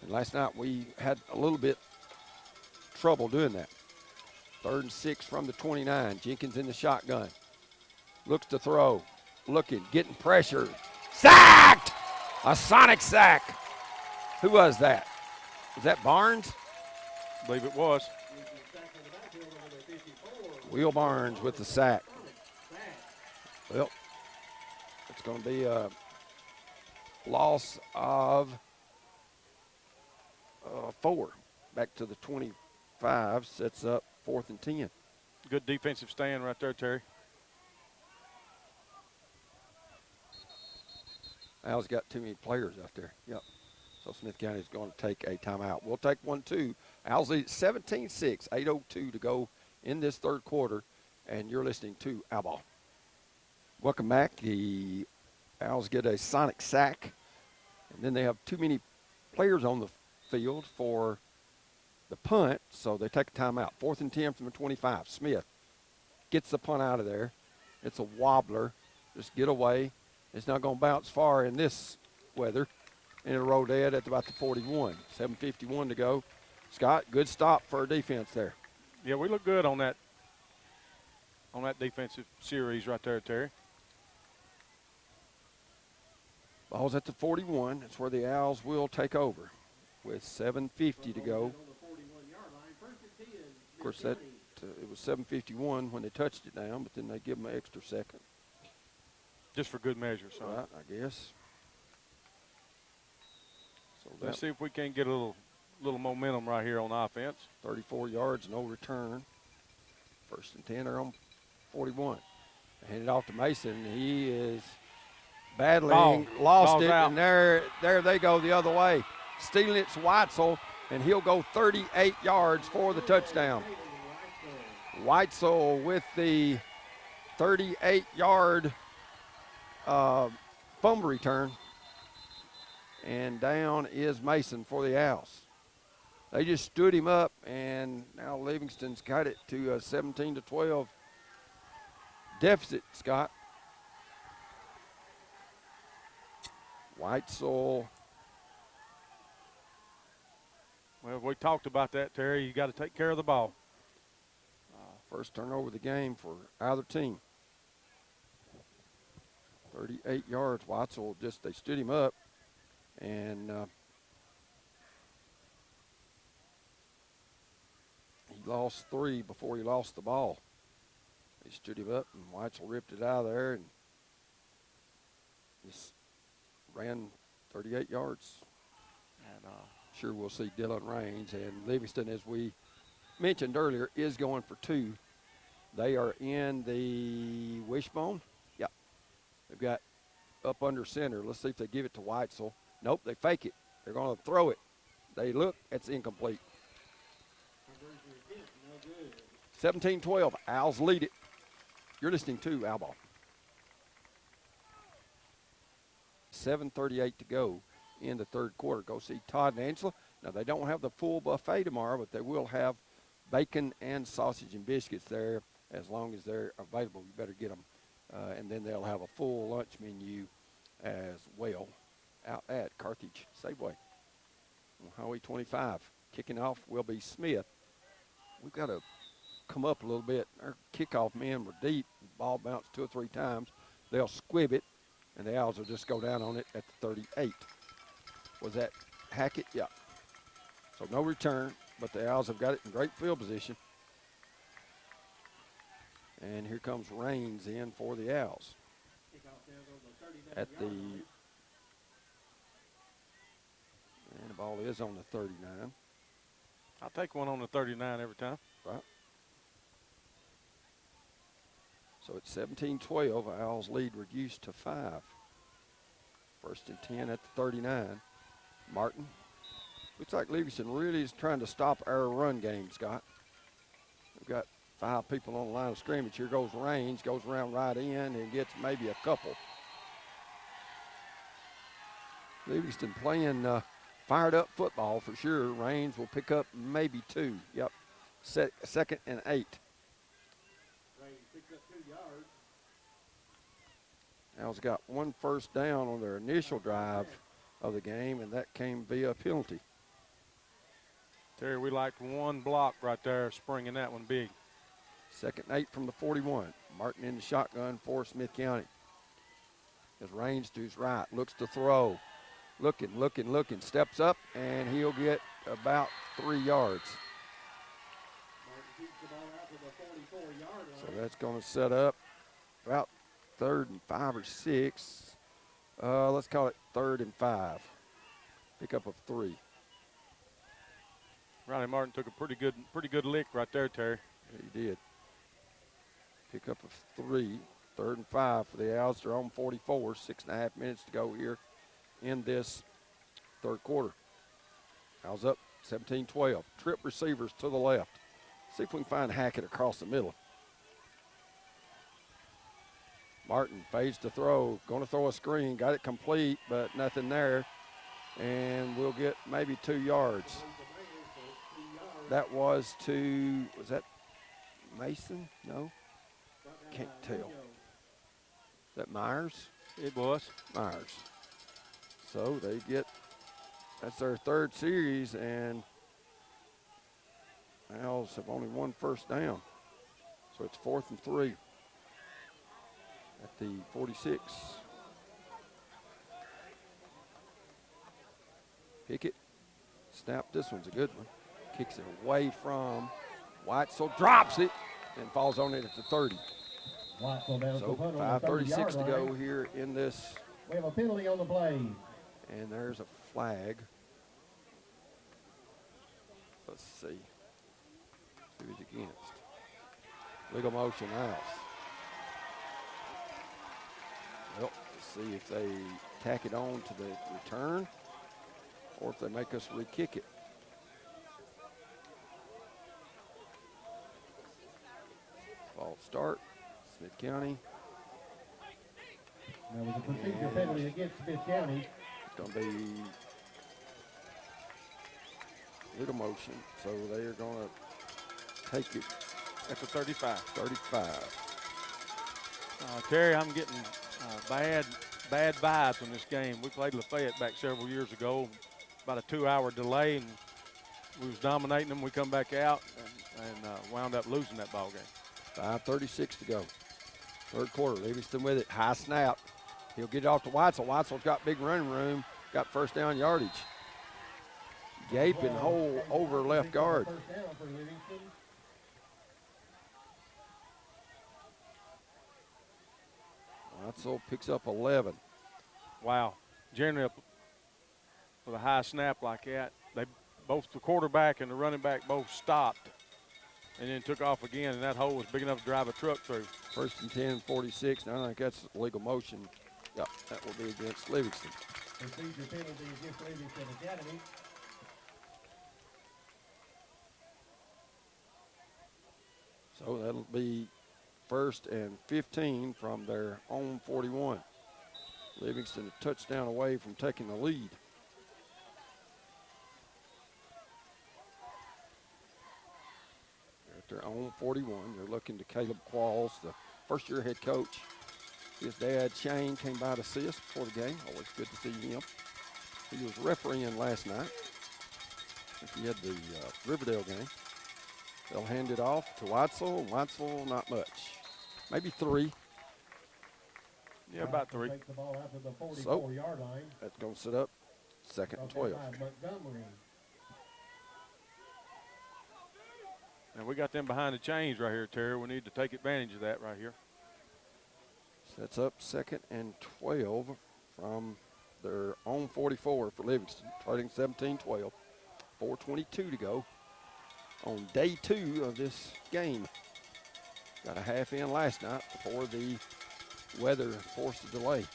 And last night we had a little bit trouble doing that. 3rd and 6 from the 29. Jenkins in the shotgun. Looks to throw. Looking, getting pressure. Sacked! A sonic sack. Who was that? Was that Barnes? I believe it was. Will Barnes with the sack. Well, it's going to be a loss of 4. Back to the 25, sets up 4th and 10. Good defensive stand right there, Terry. Al's got too many players out there. Yep. So Smith County is going to take a timeout. We'll take 1, 2. Al's lead 17-6, 8:02 to go in this third quarter, and you're listening to Owl Ball. Welcome back. The Owls get a sonic sack, and then they have too many players on the field for the punt, so they take a timeout. 4th and 10 from the 25. Smith gets the punt out of there. It's a wobbler. Just get away. It's not going to bounce far in this weather, and it'll roll dead at about the 41. 7:51 to go. Scott, good stop for our defense there. Yeah, we look good on that defensive series right there, Terry. Ball's at the 41. That's where the Owls will take over with 7:50 to go. Of course, that it was 7:51 when they touched it down, but then they give them an extra second. Just for good measure, so. Right, I guess. So Let's see if we can get a little momentum right here on offense. 34 yards, no return. 1st and 10 are on 41. They hand it off to Mason. He is battling, lost Ball's it, out. and there they go the other way. Stealing it's Weitzel, and he'll go 38 yards for the touchdown. Weitzel with the 38-yard fumble return. And down is Mason for the Owls. They just stood him up, and now Livingston's got it to a 17-12 deficit, Scott. Weitzel. Well, we talked about that, Terry. You got to take care of the ball. First turnover of the game for either team. 38 yards. Weitzel they stood him up, and he lost 3 before he lost the ball. They stood him up, and Weitzel ripped it out of there and just ran 38 yards. And sure we'll see Dylan Raines. And Livingston, as we mentioned earlier, is going for 2. They are in the wishbone. Yep. They've got up under center. Let's see if they give it to Weitzel. Nope, they fake it. They're going to throw it. They look, it's incomplete. 17-12, Owls lead it. You're listening to Owl Ball. 7:38 to go in the third quarter. Go see Todd and Angela. Now, they don't have the full buffet tomorrow, but they will have bacon and sausage and biscuits there as long as they're available. You better get them. And then they'll have a full lunch menu as well out at Carthage Safeway. On Highway 25. Kicking off will be Smith. we've got to come up a little bit. Our kickoff men were deep. The ball bounced 2 or 3 times. They'll squib it, and the Owls will just go down on it at the 38. Was that Hackett? Yeah. So no return, but the Owls have got it in great field position. And here comes Raines in for the Owls. At the, and the ball is on the 39. I'll take one on the 39 every time. Right. So it's 17-12. Owls lead reduced to 5. 1st and 10 at the 39. Martin. Looks like Livingston really is trying to stop our run game, Scott. We've got 5 people on the line of scrimmage. Here goes Raines, goes around right in and gets maybe a couple. Livingston playing fired up football for sure. Raines will pick up maybe 2. Yep. 2nd and 8. Owls got 1 first down on their initial drive of the game, and that came via penalty. Terry, we liked 1 block right there, springing that one big. 2nd and 8 from the 41. Martin in the shotgun for Smith County. As Raines to his right, looks to throw. Looking, steps up, and he'll get about 3 yards. So that's going to set up about 3rd and 5 or 6. Let's call it 3rd and 5. Pickup of 3. Ronnie Martin took a pretty good lick right there, Terry. Yeah, he did. Pickup of 3. 3rd and 5 for the Owls. They're on 44. 6.5 minutes to go here in this 3rd quarter. Owls up 17-12. Trip receivers to the left. See if we can find Hackett across the middle. Martin fades to throw. Going to throw a screen. Got it complete, but nothing there. And we'll get maybe 2 yards. That was that Mason? No? Can't tell. Is that Myers? It was. Myers. So they get, that's their 3rd series, and Owls have only 1 first down. So it's 4th and 3 at the 46. Pickett snapped. This one's a good one. Kicks it away from Whitesell, drops it, and falls on it at the 30. So 5:36 to go here in this. We have a penalty on the play. And there's a flag. Let's see. Who is against? Legal motion, Owls. Well, let's see if they tack it on to the return or if they make us re-kick it. False start, Smith County. There was a procedure penalty against Smith County. It's going to be legal motion, so they are going to take it At the 35. 35. Terry, I'm getting bad vibes in this game. We played Lafayette back several years ago, about a 2-hour delay, and we was dominating them. We come back out and wound up losing that ball game. 5:36 to go. 3rd quarter, Livingston with it, high snap. He'll get it off to Whitesell. Whitesell's got big running room, got first down yardage. Gaping hole over left guard. Whitesell picks up 11. Wow. Generally, with a high snap like that, both the quarterback and the running back both stopped and then took off again, and that hole was big enough to drive a truck through. 1st and 10, 46. Now I think that's legal motion. Yep, that will be against Livingston. Procedure penalty against Livingston Academy. So that'll be 1st and 15 from their own 41. Livingston a touchdown away from taking the lead. They're at their own 41. They're looking to Caleb Qualls, the first-year head coach. His dad, Shane, came by to see us before the game. Always good to see him. He was refereeing last night. I think he had the Riverdale game. They'll hand it off to Weitzel. Weitzel, not much. Maybe 3. Yeah, about 3. Takes the ball out to the 44 44-yard line. That's going to set up 2nd and 12. Montgomery. And we got them behind the chains right here, Terry. We need to take advantage of that right here. Sets up 2nd and 12 from their own 44 for Livingston, starting 17-12. 4:22 to go on day 2 of this game. Got a half in last night before the weather forced a delay.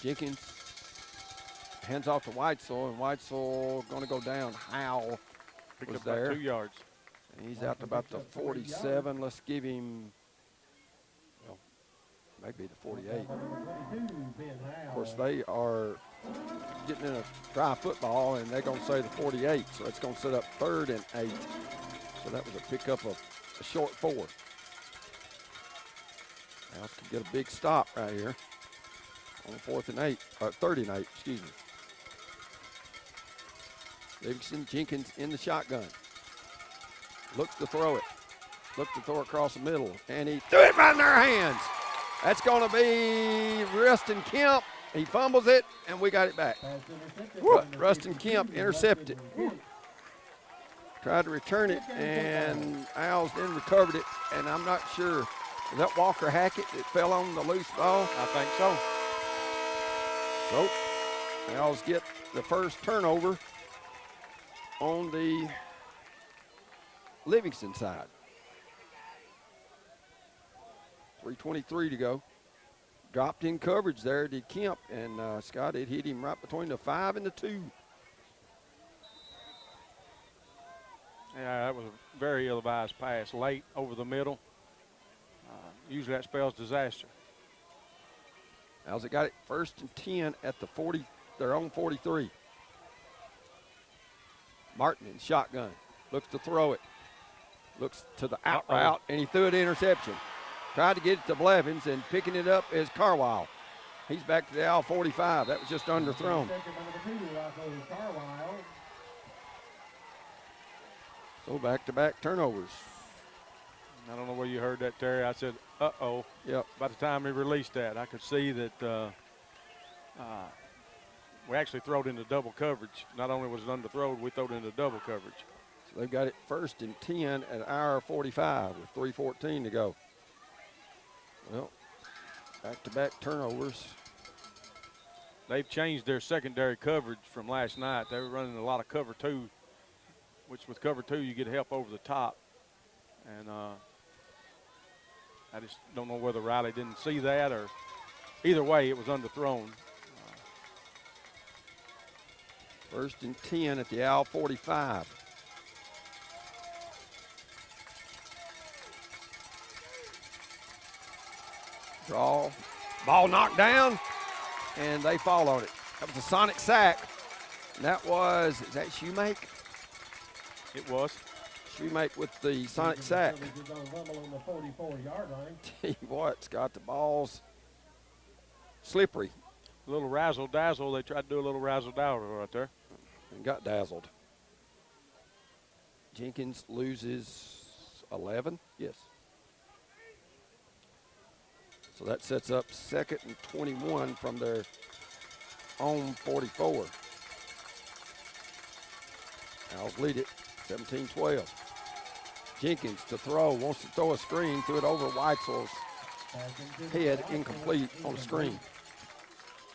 Jenkins hands off to Weitzel, and Weitzel going to go down. Howe Picked was up about there. 2 yards. And he's out to about the 47. Let's give him, well, maybe the 48. Of course, they are getting in a dry football, and they're going to say the 48. So it's going to set up 3rd and 8. So that was a pickup of a short 4. House can get a big stop right here on 4th and 8, or 3rd and 8, excuse me. Livingston, Jenkins in the shotgun. Looks to throw it. Looks to throw it across the middle, and he threw it right in their hands. That's going to be Rustin Kemp. He fumbles it, and we got it back. Rustin Kemp intercepted. Tried to return it, and Owls then recovered it, and I'm not sure. Was that Walker Hackett that fell on the loose ball? I think so. So, Owls get the first turnover on the Livingston side. 3:23 to go. Dropped in coverage there, did Kemp, and Scott, it hit him right between the 5 and the 2. Yeah, that was a very ill-advised pass, late over the middle. Usually that spells disaster. Owls got it 1st and 10 at the 40, their own 43. Martin in shotgun, looks to throw it. Looks to the out route, and he threw it interception. Tried to get it to Blevins, and picking it up is Carwile. He's back to the Owl 45. That was just underthrown. So back-to-back turnovers. I don't know where you heard that, Terry. I said, uh-oh. Yep. By the time he released that, I could see that we actually throw it into double coverage. Not only was it underthrown, we throw it into double coverage. So they've got it 1st and 10 at our 45 with 3:14 to go. Well, back-to-back turnovers. They've changed their secondary coverage from last night. They were running a lot of cover 2, which with cover 2 you get help over the top. And I just don't know whether Riley didn't see that, or either way it was underthrown. 1st and 10 at the Owl 45. Draw, ball knocked down, and they fall on it. That was a sonic sack. And that was, is that Shoemake? It was. Shoemake with the sonic sack. Tell you what, Scott, the ball's slippery. A little razzle-dazzle. They tried to do a little razzle-dazzle right there. And got dazzled. Jenkins loses 11. Yes. So that sets up 2nd and 21 from their own 44. Owls lead it 17-12. Jenkins to throw, wants to throw a screen, threw it over Weitzel's head, incomplete on the screen.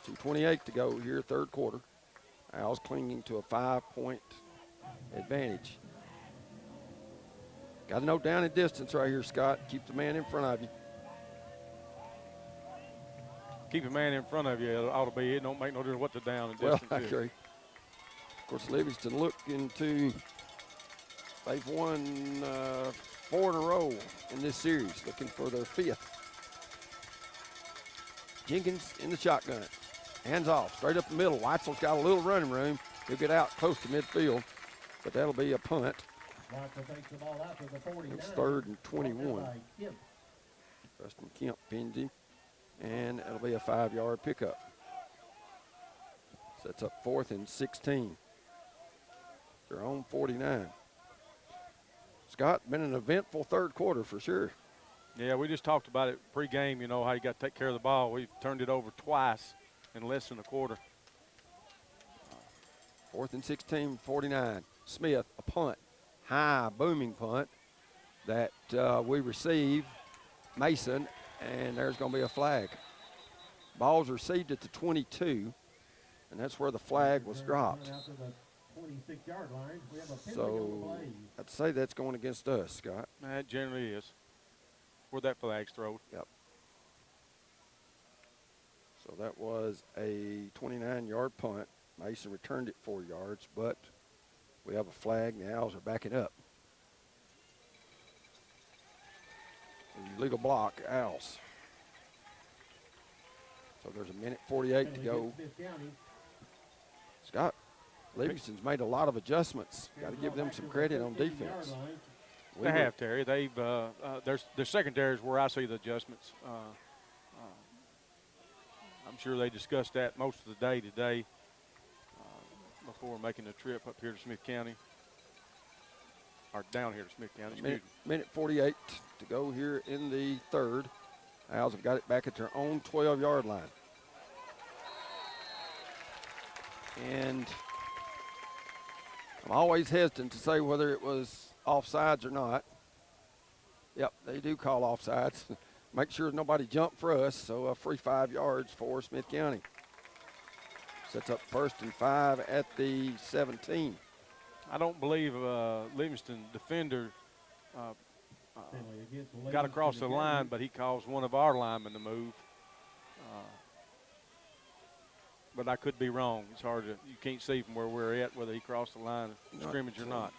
2:28 to go here, 3rd quarter. Owls clinging to a 5-point advantage. Got to know down and distance right here, Scott. Keep the man in front of you. Keep a man in front of you. It ought to be. It don't make no difference what the down and distance Well, I is. agree. Of course, Livingston looking to, they've won 4 in a row in this series, looking for their 5th. Jenkins in the shotgun. Hands off, straight up the middle. Weitzel's got a little running room. He'll get out close to midfield, but that'll be a punt. It's 3rd and 21. Rustin Kemp pins him, and it'll be a 5-yard pickup. Sets up 4th and 16. Their own 49. Scott, been an eventful third quarter for sure. Yeah, we just talked about it pregame, you know, how you got to take care of the ball. We've turned it over twice in less than a quarter. 4th and 16, 49. Smith, a punt, high booming punt that we receive. Mason, and there's going to be a flag. Ball's received at the 22, and that's where the flag was dropped. So I'd say that's going against us, Scott. That generally is where that flag's thrown. Yep. So that was a 29-yard punt. Mason returned it 4 yards, but we have a flag, and the Owls are backing up. Illegal block, Owls. So there's a minute 48 to go. Scott, Livingston's made a lot of adjustments. Got to give them some credit on defense. They have, Terry. They've their secondary is where I see the adjustments. I'm sure they discussed that most of the day today before making the trip up here to Smith County. Or down here to Smith County. Minute 48 to go here in the third. Owls have got it back at their own 12-yard line. And I'm always hesitant to say whether it was offsides or not. Yep, they do call offsides. Make sure nobody jumped for us, so a free 5 yards for Smith County. Sets up 1st and 5 at the 17. I don't believe Livingston defender got across the line, but he caused one of our linemen to move. But I could be wrong. It's hard to, you can't see from where we're at whether he crossed the line of scrimmage or not.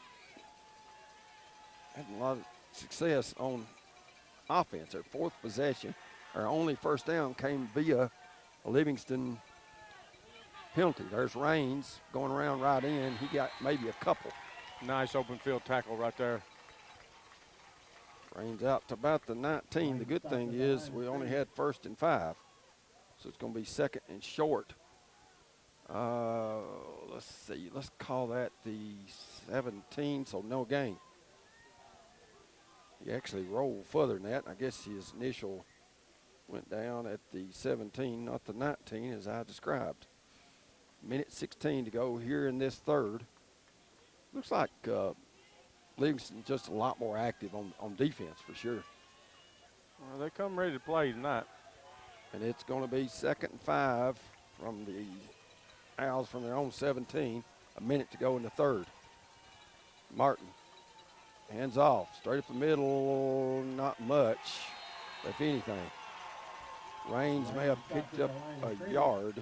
Had a lot of success on offense. Their 4th possession, our only first down came via a Livingston penalty. There's Raines going around right in. He got maybe a couple. Nice open field tackle right there. Raines out to about the 19. The good thing is we only had 1st and 5. So it's going to be 2nd and short. Let's see. Let's call that the 17, so no gain. He actually rolled further than that. I guess his initial went down at the 17, not the 19, as I described. Minute 16 to go here in this third. Looks like Livingston's just a lot more active on defense for sure. Well, they come ready to play tonight. And it's going to be 2nd and 5 from the Owls from their own 17. A minute to go in the third. Martin, hands off, straight up the middle, not much, if anything. Raines may have picked up a yard,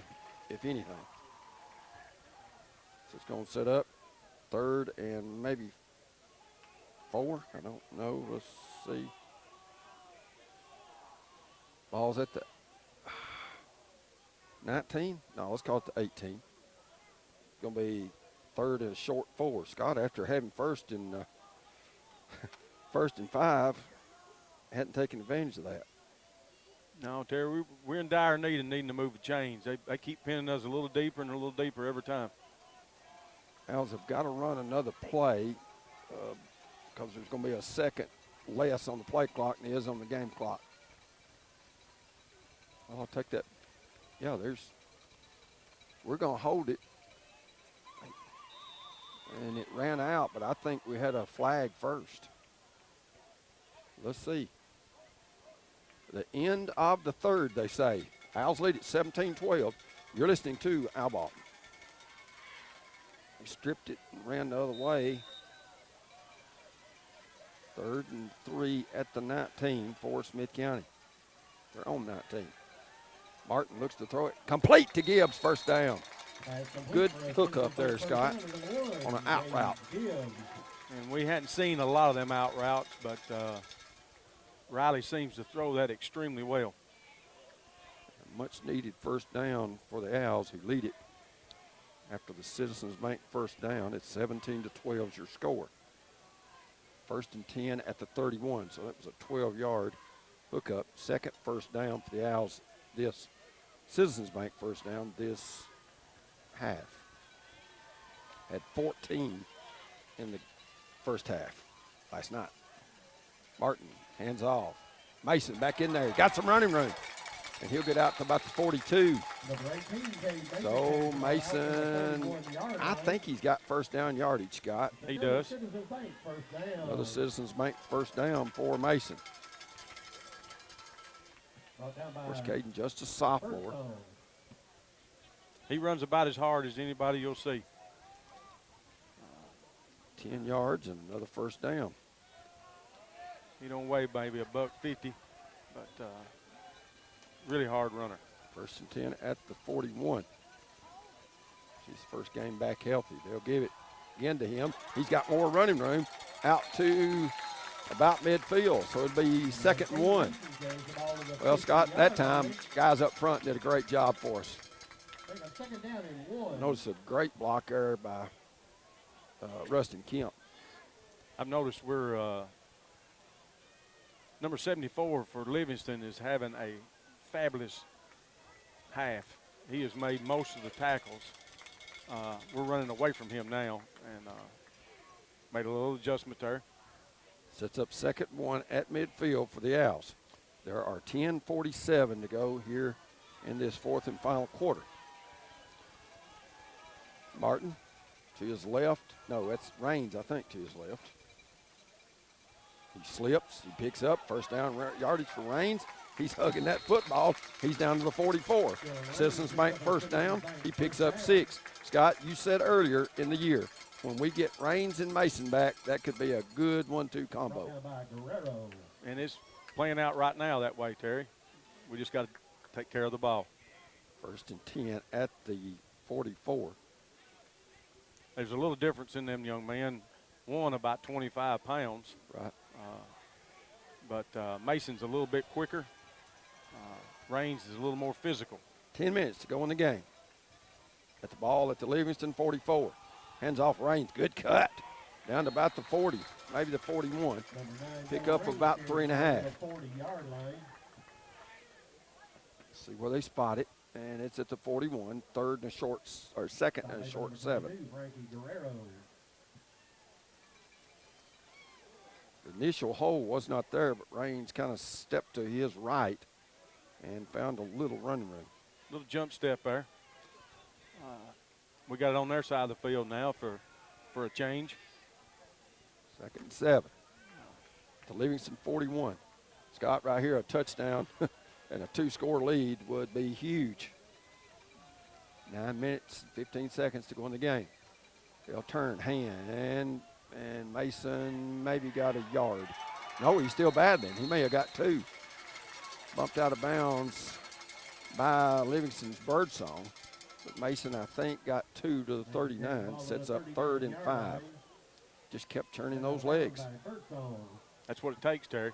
if anything. So it's going to set up 3rd and maybe 4. I don't know. Let's see. Ball's at the 19? No, let's call it the 18. Going to be 3rd and a short 4. Scott, after having 1st and 5, hadn't taken advantage of that. No, Terry, we're in dire need of needing to move the chains. They keep pinning us a little deeper and a little deeper every time. Owls have got to run another play because there's going to be a second less on the play clock than there is on the game clock. I'll take that. Yeah, we're going to hold it. And it ran out, but I think we had a flag first. Let's see. The end of the third, they say. Owls lead at 17-12. You're listening to Owl Ball. He stripped it and ran the other way. 3rd and 3 at the 19 for Smith County. Their own 19. Martin looks to throw it. Complete to Gibbs, 1st down. Good hook up there, Scott, on an out route. And we hadn't seen a lot of them out routes, but Riley seems to throw that extremely well. Much needed 1st down for the Owls, who lead it after the Citizens Bank 1st down. It's 17-12 is your score. 1st and 10 at the 31, so that was a 12-yard hookup. 2nd 1st down for the Owls. This Citizens Bank 1st down this half. Had 14 in the first half. last night. Martin, hands off. Mason back in there. Got some running room. And he'll get out to about the 42. So Mason, I think he's got first down yardage, Scott. He does. Another Citizens Bank first down for Mason. Of course, Caden just a sophomore. He runs about as hard as anybody you'll see. 10 yards and another first down. He don't weigh maybe $150, but really hard runner. First and 10 at the 41. His first game back healthy. They'll give it again to him. He's got more running room out to about midfield, so it'll be 2nd and 1. Well, Scott, that time, guys up front did a great job for us. Notice a great block there by Rustin Kemp. I've noticed we're number 74 for Livingston is having a fabulous half. He has made most of the tackles. We're running away from him now, and made a little adjustment there. Sets up 2nd and 1 at midfield for the Owls. There are 10:47 to go here in this 4th and final quarter. Martin to his left. No, that's Raines, I think, to his left. He slips. He picks up first down yardage for Raines. He's hugging that football. He's down to the 44. Citizens Bank first down. He picks up 6. Scott, you said earlier in the year, when we get Raines and Mason back, that could be a good 1-2 combo. And it's playing out right now that way, Terry. We just got to take care of the ball. First and 10 at the 44. There's a little difference in them young men. One about 25 pounds. Right. But Mason's a little bit quicker. Raines is a little more physical. 10 minutes to go in the game. At the ball at the Livingston 44. Hands off Raines. Good cut. Down to about the 40, maybe the 41. Pick up about 3.5. See where they spot it. And it's at the 41. 3rd and a short, or 2nd and a short 7. The initial hole was not there, but Raines kind of stepped to his right and found a little running room. Little jump step there. We got it on their side of the field now for a change. 2nd and 7. To Livingston 41. Scott, right here, a touchdown and a 2-score lead would be huge. 9 minutes, 15 seconds to go in the game. They'll turn hand, and Mason maybe got a yard. No, he's still battling. He may have got 2. Bumped out of bounds by Livingston's Birdsong. But Mason, I think, got 2 to the 39. Sets up 3rd and 5. Just kept turning those legs. That's what it takes, Terry.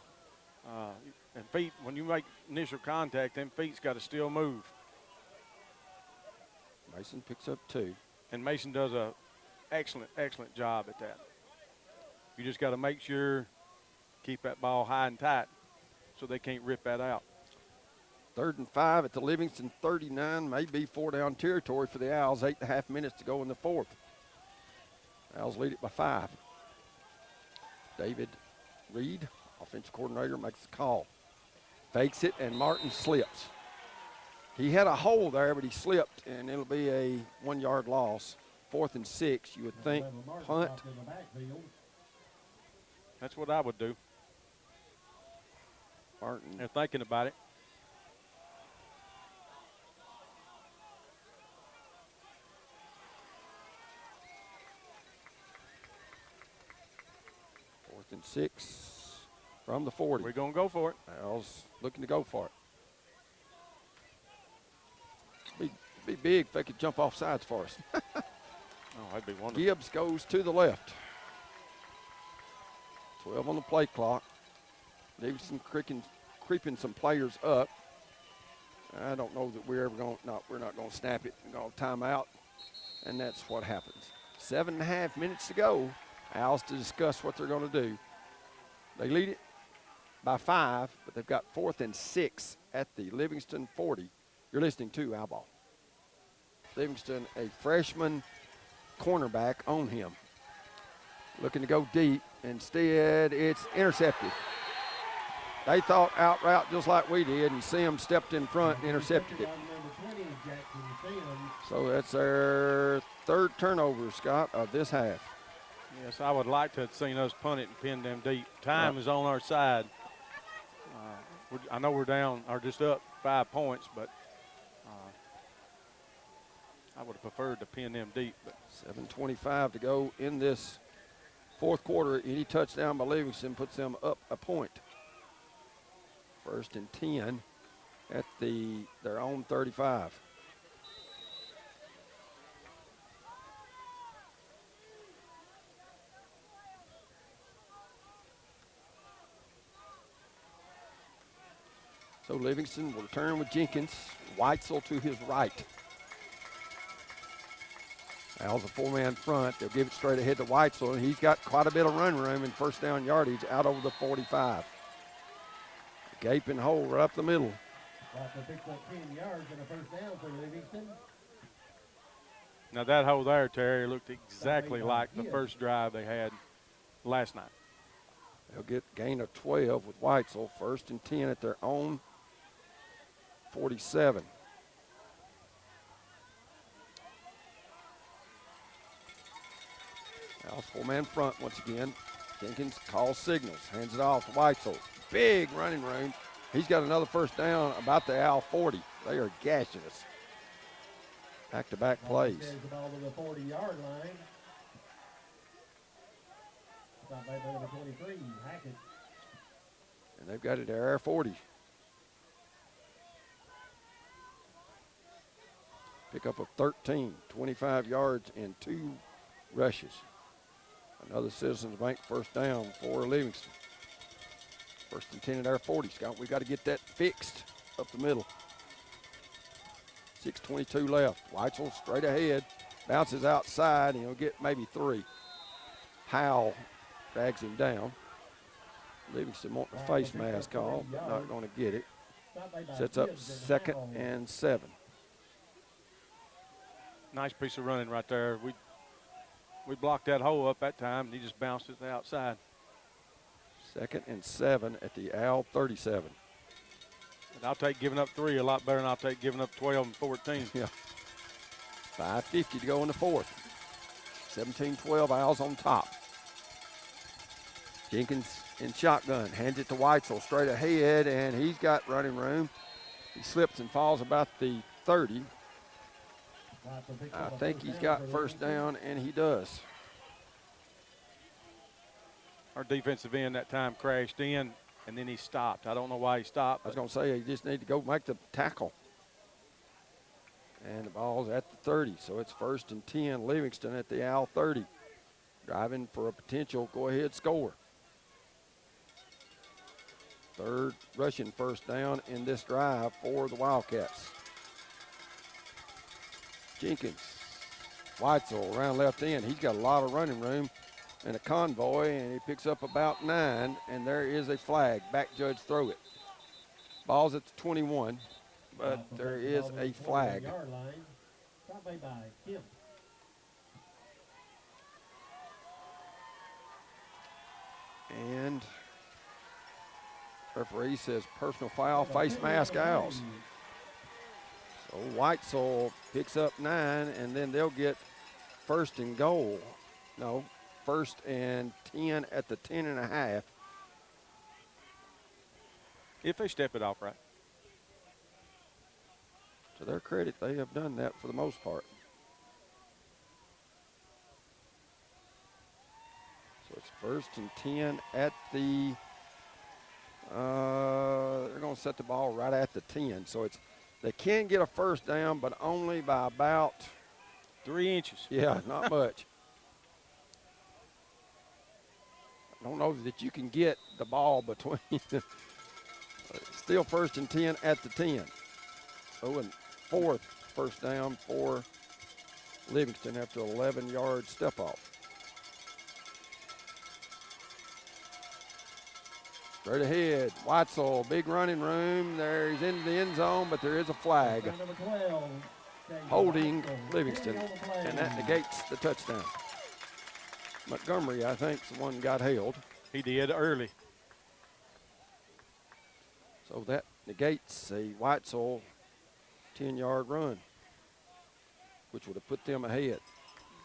And feet, when you make initial contact, them feet's got to still move. Mason picks up 2. And Mason does a excellent, excellent job at that. You just got to make sure, keep that ball high and tight so they can't rip that out. 3rd and 5 at the Livingston 39, maybe 4-down territory for the Owls. 8.5 minutes to go in the 4th. Owls lead it by 5. David Reed, offensive coordinator, makes the call. Fakes it, and Martin slips. He had a hole there, but he slipped, and it'll be a 1-yard loss. 4th and 6, you would think, punt. That's what I would do. Martin. They're thinking about it. Fourth and 6 from the 40. We're going to go for it. Owls looking to go for it. Be big if they could jump off sides for us. Oh, that'd be wonderful. Gibbs goes to the left. 12 on the play clock. Livingston creeping some players up. I don't know that we're not going to snap it. We're going to time out, and that's what happens. 7.5 minutes to go. Owls to discuss what they're going to do. They lead it by 5, but they've got 4th and 6 at the Livingston 40. You're listening to Owl Ball. Livingston, a freshman cornerback on him. Looking to go deep. Instead, it's intercepted. They thought out route just like we did, and Sims stepped in front and intercepted it. So that's their third turnover, Scott, of this half. Yes, I would like to have seen us punt it and pin them deep. Time is on our side. I know we're down or just up 5 points, but I would have preferred to pin them deep. But 7:25 to go in this fourth quarter. Any touchdown by Livingston puts them up a point. 1st and 10 at their own 35. So Livingston will return with Jenkins. Weitzel to his right. Al's a 4-man front. They'll give it straight ahead to Weitzel, and he's got quite a bit of run room and first down yardage out over the 45. Gaping hole right up the middle. Weitzel picks up 10 yards and a first down for Livingston. Now that hole there, Terry, looked exactly like the first drive they had last night. They'll get gain of 12 with Weitzel. 1st and 10 at their own 47. Al's 4-man front once again. Jenkins calls signals, hands it off to Weitzel. Big running room. He's got another first down about the Al 40. They are gashing us. Back-to-back plays. The ball to the 40-yard line. Stop by number 23, Hackett. And they've got it at Air 40. Pickup of 13, 25 yards and 2 rushes. Another Citizens Bank first down for Livingston. 1st and 10 at Air 40. Scott, we got to get that fixed up the middle. 6:22 left. Weitzel straight ahead. Bounces outside, and he'll get maybe 3. Howell drags him down. Livingston wanting a face mask call, but not going to get it. Sets up 2nd and 7. Nice piece of running right there. We blocked that hole up that time, and he just bounced it to the outside. 2nd and 7 at the Al 37. And I'll take giving up 3 a lot better than I'll take giving up 12 and 14. Yeah. 5:50 to go in the 4th. 17-12, Al's on top. Jenkins in shotgun, hands it to Weitzel straight ahead, and he's got running room. He slips and falls about the 30. I think he's got first down, and he does. Our defensive end that time crashed in, and then he stopped. I don't know why he stopped. I was going to say, he just need to go make the tackle. And the ball's at the 30, so it's 1st and 10, Livingston at the Al 30. Driving for a potential go-ahead score. 3rd rushing first down in this drive for the Wildcats. Jenkins, Weitzel around left end. He's got a lot of running room and a convoy, and he picks up about 9, and there is a flag. Back judge throw it. Ball's at the 21, but there is a flag. And referee says personal foul, face mask, Owls. So Weitzel picks up 9, and then they'll get 1st and goal. No, 1st and 10 at the 10.5. If they step it off right. To their credit, they have done that for the most part. So it's 1st and 10 at the, they're going to set the ball right at the 10. So it's, they can get a first down, but only by about 3 inches. Yeah, not much. I don't know that you can get the ball between. Still 1st and 10 at the 10. So and 4th first down for Livingston after 11-yard step off. Straight ahead, Weitzel, big running room. There, he's into the end zone, but there is a flag holding Livingston, and that negates the touchdown. Montgomery, I think, is the one got held. He did early. So that negates a Whitesville 10-yard run, which would have put them ahead.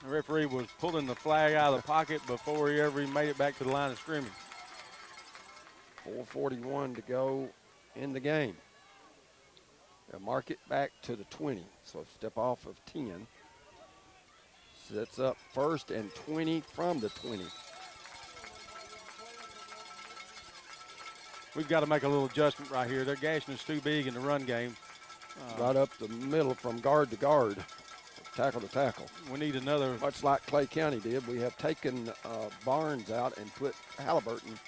The referee was pulling the flag out of the pocket before he ever made it back to the line of scrimmage. 4:41 to go in the game. They'll mark it back to the 20, so step off of 10. Sets up 1st and 20 from the 20. We've got to make a little adjustment right here. They're gashing us too big in the run game. Right up the middle from guard to guard, tackle to tackle. We need another. Much like Clay County did, we have taken Barnes out and put Halliburton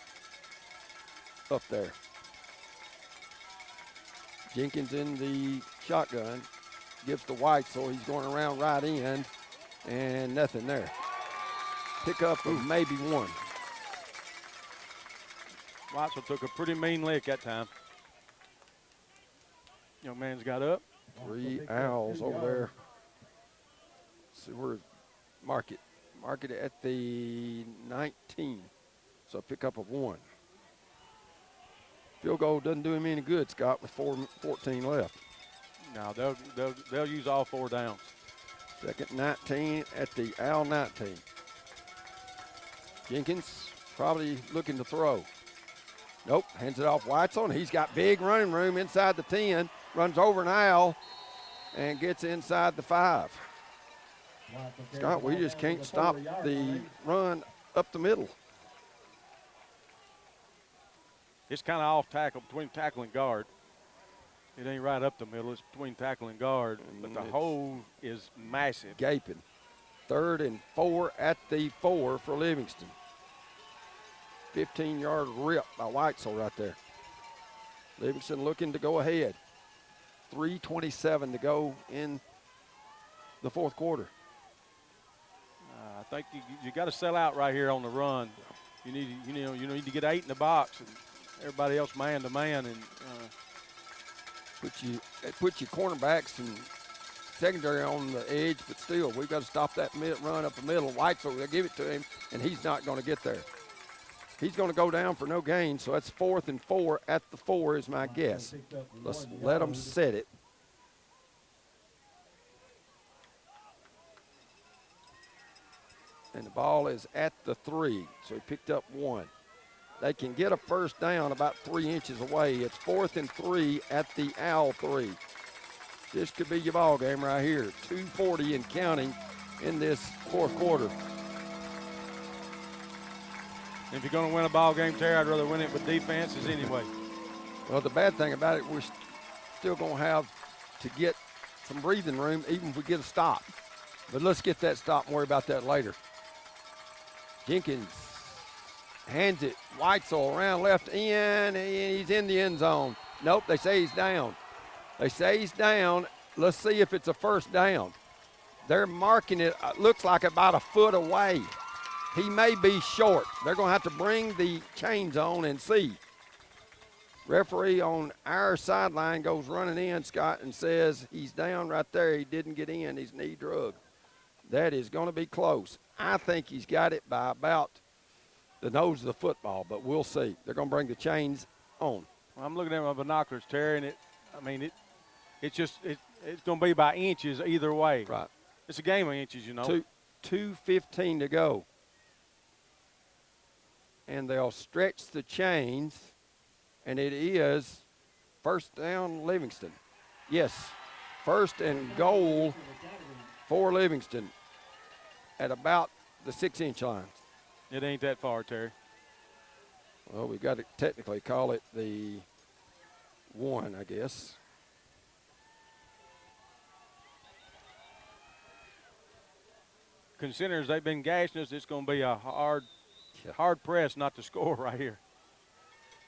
up there. Jenkins in the shotgun, gives to White, so he's going around right in, and nothing there. Pickup of maybe one. Watson took a pretty mean lick that time. Young man's got up. 3 Owls over there. See where mark it. Mark it at the 19. So pickup of 1. Field goal doesn't do him any good, Scott, with 4:14 left. No, they'll use all 4 downs. 2nd 19 at the Owl 19. Jenkins probably looking to throw. Nope, hands it off Whitesville. He's got big running room inside the 10, runs over an Owl, and gets inside the 5. Scott, we just can't stop the run up the middle. It's kind of off tackle, between tackle and guard. It ain't right up the middle. It's between tackle and guard, but the hole is massive. Gaping. 3rd and 4 at the 4 for Livingston. 15-yard rip by Whitesville right there. Livingston looking to go ahead. 3:27 to go in the 4th quarter. I think you got to sell out right here on the run. You need to get 8 in the box, and everybody else man to man, and put your cornerbacks and secondary on the edge, but still we've got to stop that run up the middle. Whitesville, they'll give it to him, and he's not going to get there. He's going to go down for no gain, so that's 4th and 4 at the 4 is my guess. Let's let them set it. And the ball is at the 3, so he picked up 1. They can get a 1st down about 3 inches away. It's 4th and 3 at the Owl 3. This could be your ball game right here. 2:40 and counting in this 4th quarter. if you're going to win a ball game, Terry, I'd rather win it with defenses anyway. Well, the bad thing about it, we're still going to have to get some breathing room even if we get a stop. But let's get that stop and worry about that later. Jenkins hands it. Whitesville around left end, and he's in the end zone. Nope, they say he's down. They say he's down. Let's see if it's a 1st down. They're marking it, looks like about a foot away. He may be short. They're going to have to bring the chains on and see. Referee on our sideline goes running in, Scott, and says he's down right there. He didn't get in. He's knee drug. That is going to be close. I think he's got it by about the nose of the football, but we'll see. They're going to bring the chains on. Well, I'm looking at my binoculars, Terry, and it's going to be by inches either way. Right. It's a game of inches, you know. 2:15 to go. And they'll stretch the chains, and it is 1st down Livingston. Yes, 1st and goal for Livingston at about the 6-inch line. It ain't that far, Terry. Well, we got to technically call it the 1, I guess. Considering they've been gashing us, it's going to be a hard press not to score right here.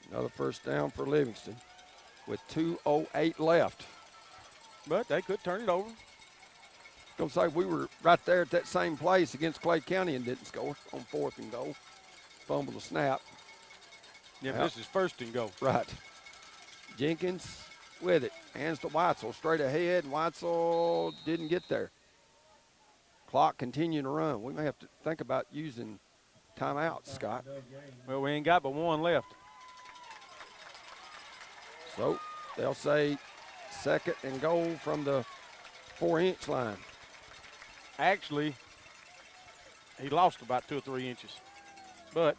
Another 1st down for Livingston with 2:08 left. But they could turn it over. Gonna say we were right there at that same place against Clay County and didn't score on 4th and goal. Fumble the snap. Yeah, but this is 1st and goal. Right. Jenkins with it. Hands to Whitesville straight ahead, and Whitesville didn't get there. Clock continuing to run. We may have to think about using timeouts, Scott. Well, we ain't got but one left. So they'll say 2nd and goal from the 4-inch line. Actually, he lost about 2 or 3 inches. But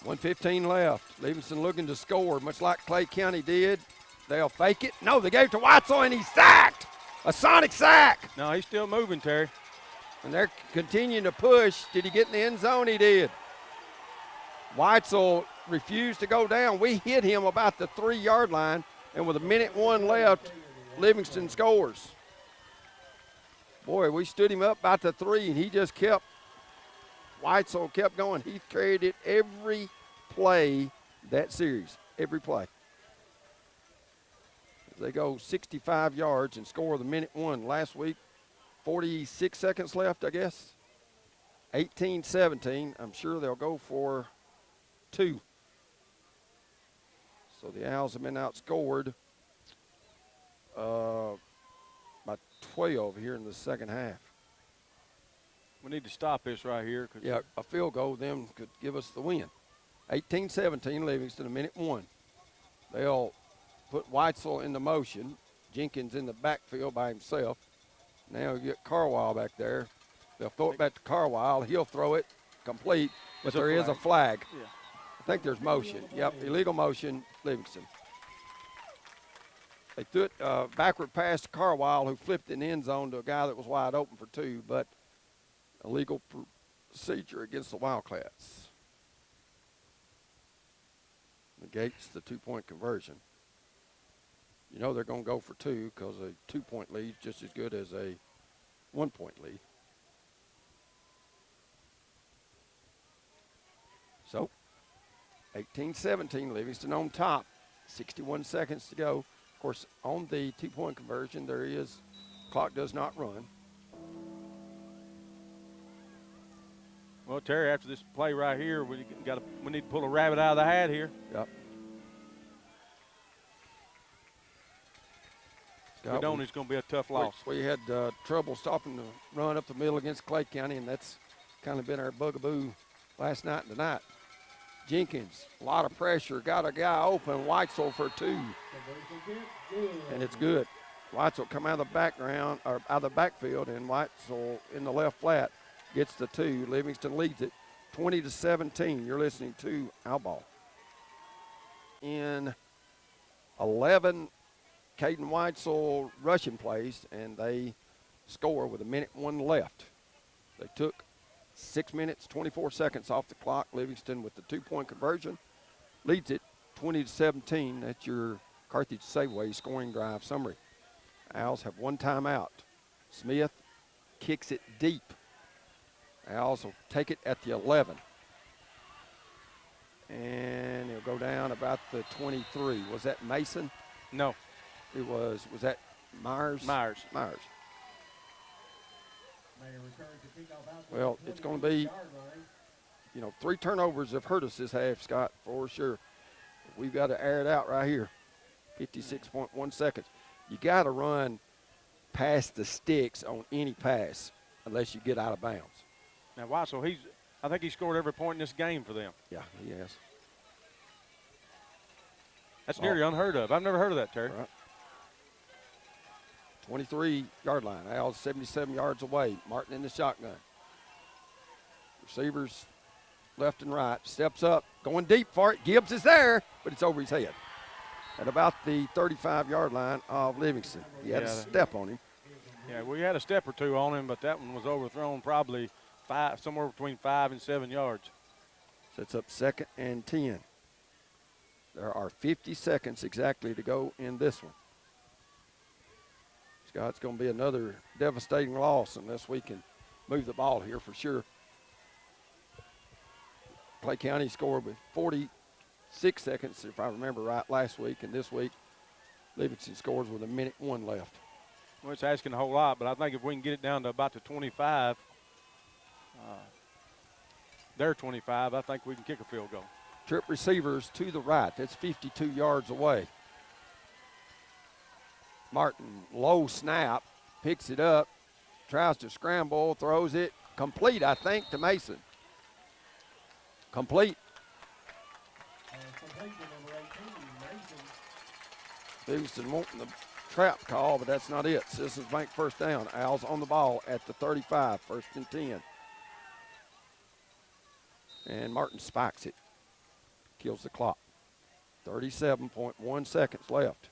.115 left. Livingston looking to score, much like Clay County did. They'll fake it. No, they gave it to Weitzel, and he's sacked. A sonic sack. no, he's still moving, Terry. And they're continuing to push. Did he get in the end zone? He did. Weitzel refused to go down. We hit him about the 3-yard line, and with 1:01 left, Livingston scores. Boy, we stood him up about the 3, and he just kept, Weitzel kept going. He carried it every play that series, every play. They go 65 yards and score the 1:01. Last week, 46 seconds left, I guess. 18-17. I'm sure they'll go for 2. So the Owls have been outscored by 12 here in the second half. We need to stop this right here. Yeah, a field goal then could give us the win. 18-17, Livingston, 1:01. They'll put Weitzel into motion. Jenkins in the backfield by himself. Now you get Carwile back there. They'll throw it back to Carwile. He'll throw it complete, but there is a flag. Yeah. I think there's motion. Yep, illegal motion, Livingston. They threw it backward pass to Carwile, who flipped in the end zone to a guy that was wide open for 2, but illegal procedure against the Wildcats. Negates the 2-point conversion. You know they're going to go for 2 because a 2-point lead is just as good as a 1-point lead. So, 18-17, Livingston on top. 61 seconds to go. Of course, on the 2-point conversion, clock does not run. Well, Terry, after this play right here, we need to pull a rabbit out of the hat here. Yep. If we don't, it's going to be a tough loss. We had trouble stopping the run up the middle against Clay County, and that's kind of been our bugaboo last night and tonight. Jenkins, a lot of pressure, got a guy open, Weitzel for 2. And it's good. Weitzel come out of the background, or out of the backfield, and Weitzel in the left flat gets the 2. Livingston leads it 20-17. You're listening to Outball. In 11 Caden Weitzel rushing plays, and they score with 1:01 left. They took 6 minutes, 24 seconds off the clock. Livingston with the 2-point conversion leads it 20-17. That's your Carthage Safeway scoring drive summary. Owls have 1 timeout. Smith kicks it deep. Owls will take it at the 11. And it'll go down about the 23. Was that Mason? No. It was that Myers? Myers. Well, it's going to be, 3 turnovers have hurt us this half, Scott, for sure. We've got to air it out right here. 56.1 seconds. You got to run past the sticks on any pass unless you get out of bounds. Now, Weitzel, I think he scored every point in this game for them. Yeah, he has. That's nearly unheard of. I've never heard of that, Terry. Right. 23-yard line. Al's 77 yards away. Martin in the shotgun. Receivers left and right. Steps up. Going deep for it. Gibbs is there, but it's over his head. At about the 35-yard line of Livingston. He had a step on him. Yeah, we had a step or 2 on him, but that one was overthrown probably somewhere between 5 and 7 yards. Sets up 2nd and 10. There are 50 seconds exactly to go in this one. Scott, it's going to be another devastating loss unless we can move the ball here for sure. Clay County scored with 46 seconds, if I remember right, last week, and this week Livingston scores with 1:01 left. Well, it's asking a whole lot, but I think if we can get it down to about the 25, their 25, I think we can kick a field goal. Trip receivers to the right. That's 52 yards away. Martin, low snap, picks it up, tries to scramble, throws it. Complete, I think, to Mason. Complete. Complete to number 18, Mason. Livingston wanting the trap call, but that's not it. Citizens Bank first down. Owls on the ball at the 35, 1st and 10. And Martin spikes it. Kills the clock. 37.1 seconds left.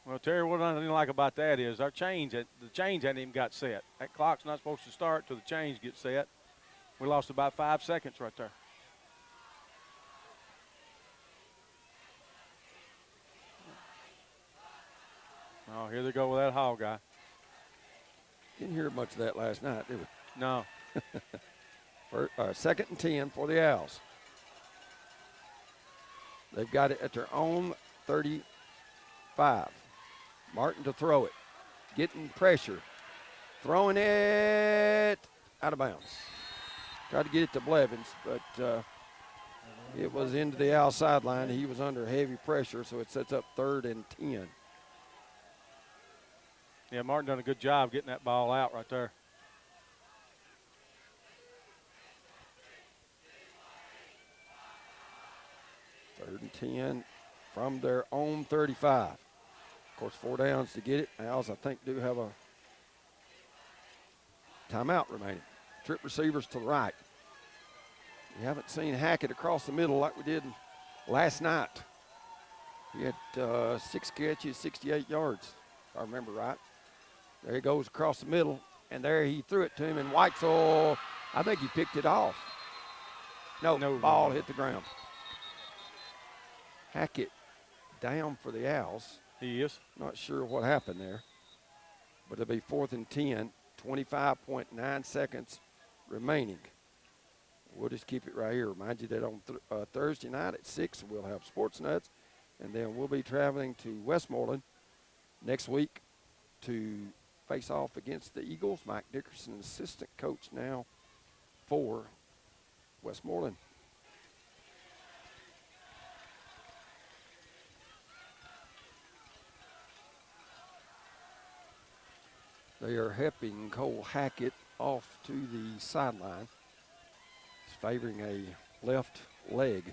Well, Terry, what I didn't like about that is the change hadn't even got set. That clock's not supposed to start till the change gets set. We lost about 5 seconds right there. Oh, here they go with that hog guy. Didn't hear much of that last night, did we? No. 2nd and 10 for the Owls. They've got it at their own 35. Martin to throw it. Getting pressure. Throwing it out of bounds. Tried to get it to Blevins, but it was into the outside line. He was under heavy pressure, so it sets up 3rd and 10. Yeah, Martin done a good job getting that ball out right there. Third and 10 from their own 35. Of course, 4 downs to get it. Owls, I think, do have a timeout remaining. Trip receivers to the right. We haven't seen Hackett across the middle like we did last night. He had 6 catches, 68 yards, if I remember right. There he goes across the middle, and there he threw it to him, and Weitzel, I think he picked it off. No, ball hit the ground. Hackett down for the Owls. He is. Not sure what happened there, but it'll be 4th and 10, 25.9 seconds remaining. We'll just keep it right here. Remind you that on Thursday night at 6, we'll have Sports Nuts, and then we'll be traveling to Westmoreland next week to face off against the Eagles. Mike Dickerson, assistant coach now for Westmoreland. They are helping Cole Hackett off to the sideline. He's favoring a left leg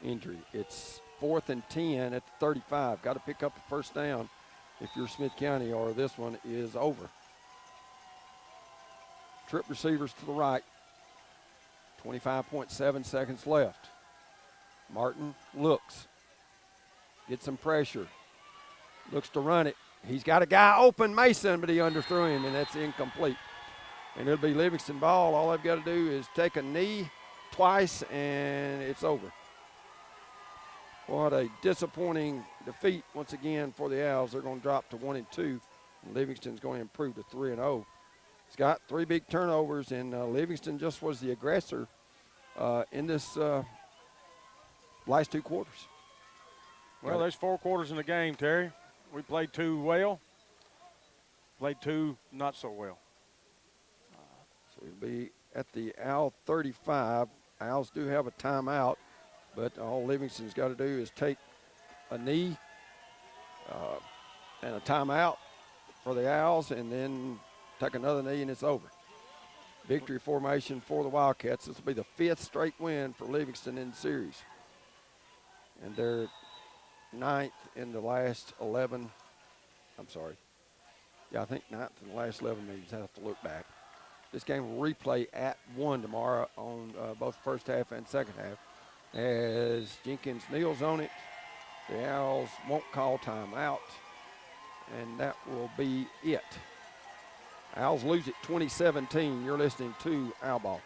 injury. It's 4th and 10 at the 35. Got to pick up a 1st down if you're Smith County, or this one is over. Trip receivers to the right. 25.7 seconds left. Martin looks. Gets some pressure. Looks to run it. He's got a guy open, Mason, but he underthrew him, and that's incomplete. And it'll be Livingston ball. All they've got to do is take a knee twice, and it's over. What a disappointing defeat once again for the Owls. They're going to drop to 1 and 2, and Livingston's going to improve to 3 and 0. He's got 3 big turnovers, and Livingston just was the aggressor in this last 2 quarters. Well, there's 4 quarters in the game, Terry. We played 2 well, played 2 not so well. So it'll be at the Owl 35. Owls do have a timeout, but all Livingston's got to do is take a knee and a timeout for the Owls, and then take another knee, and it's over. Victory formation for the Wildcats. This will be the 5th straight win for Livingston in the series. And they're 9th in the last 11. I'm sorry. Yeah, I think 9th in the last 11 meetings. I have to look back. This game will replay at 1 tomorrow on both first half and second half. As Jenkins kneels on it, the Owls won't call timeout, and that will be it. Owls lose it 20-17. You're listening to Owl Ball.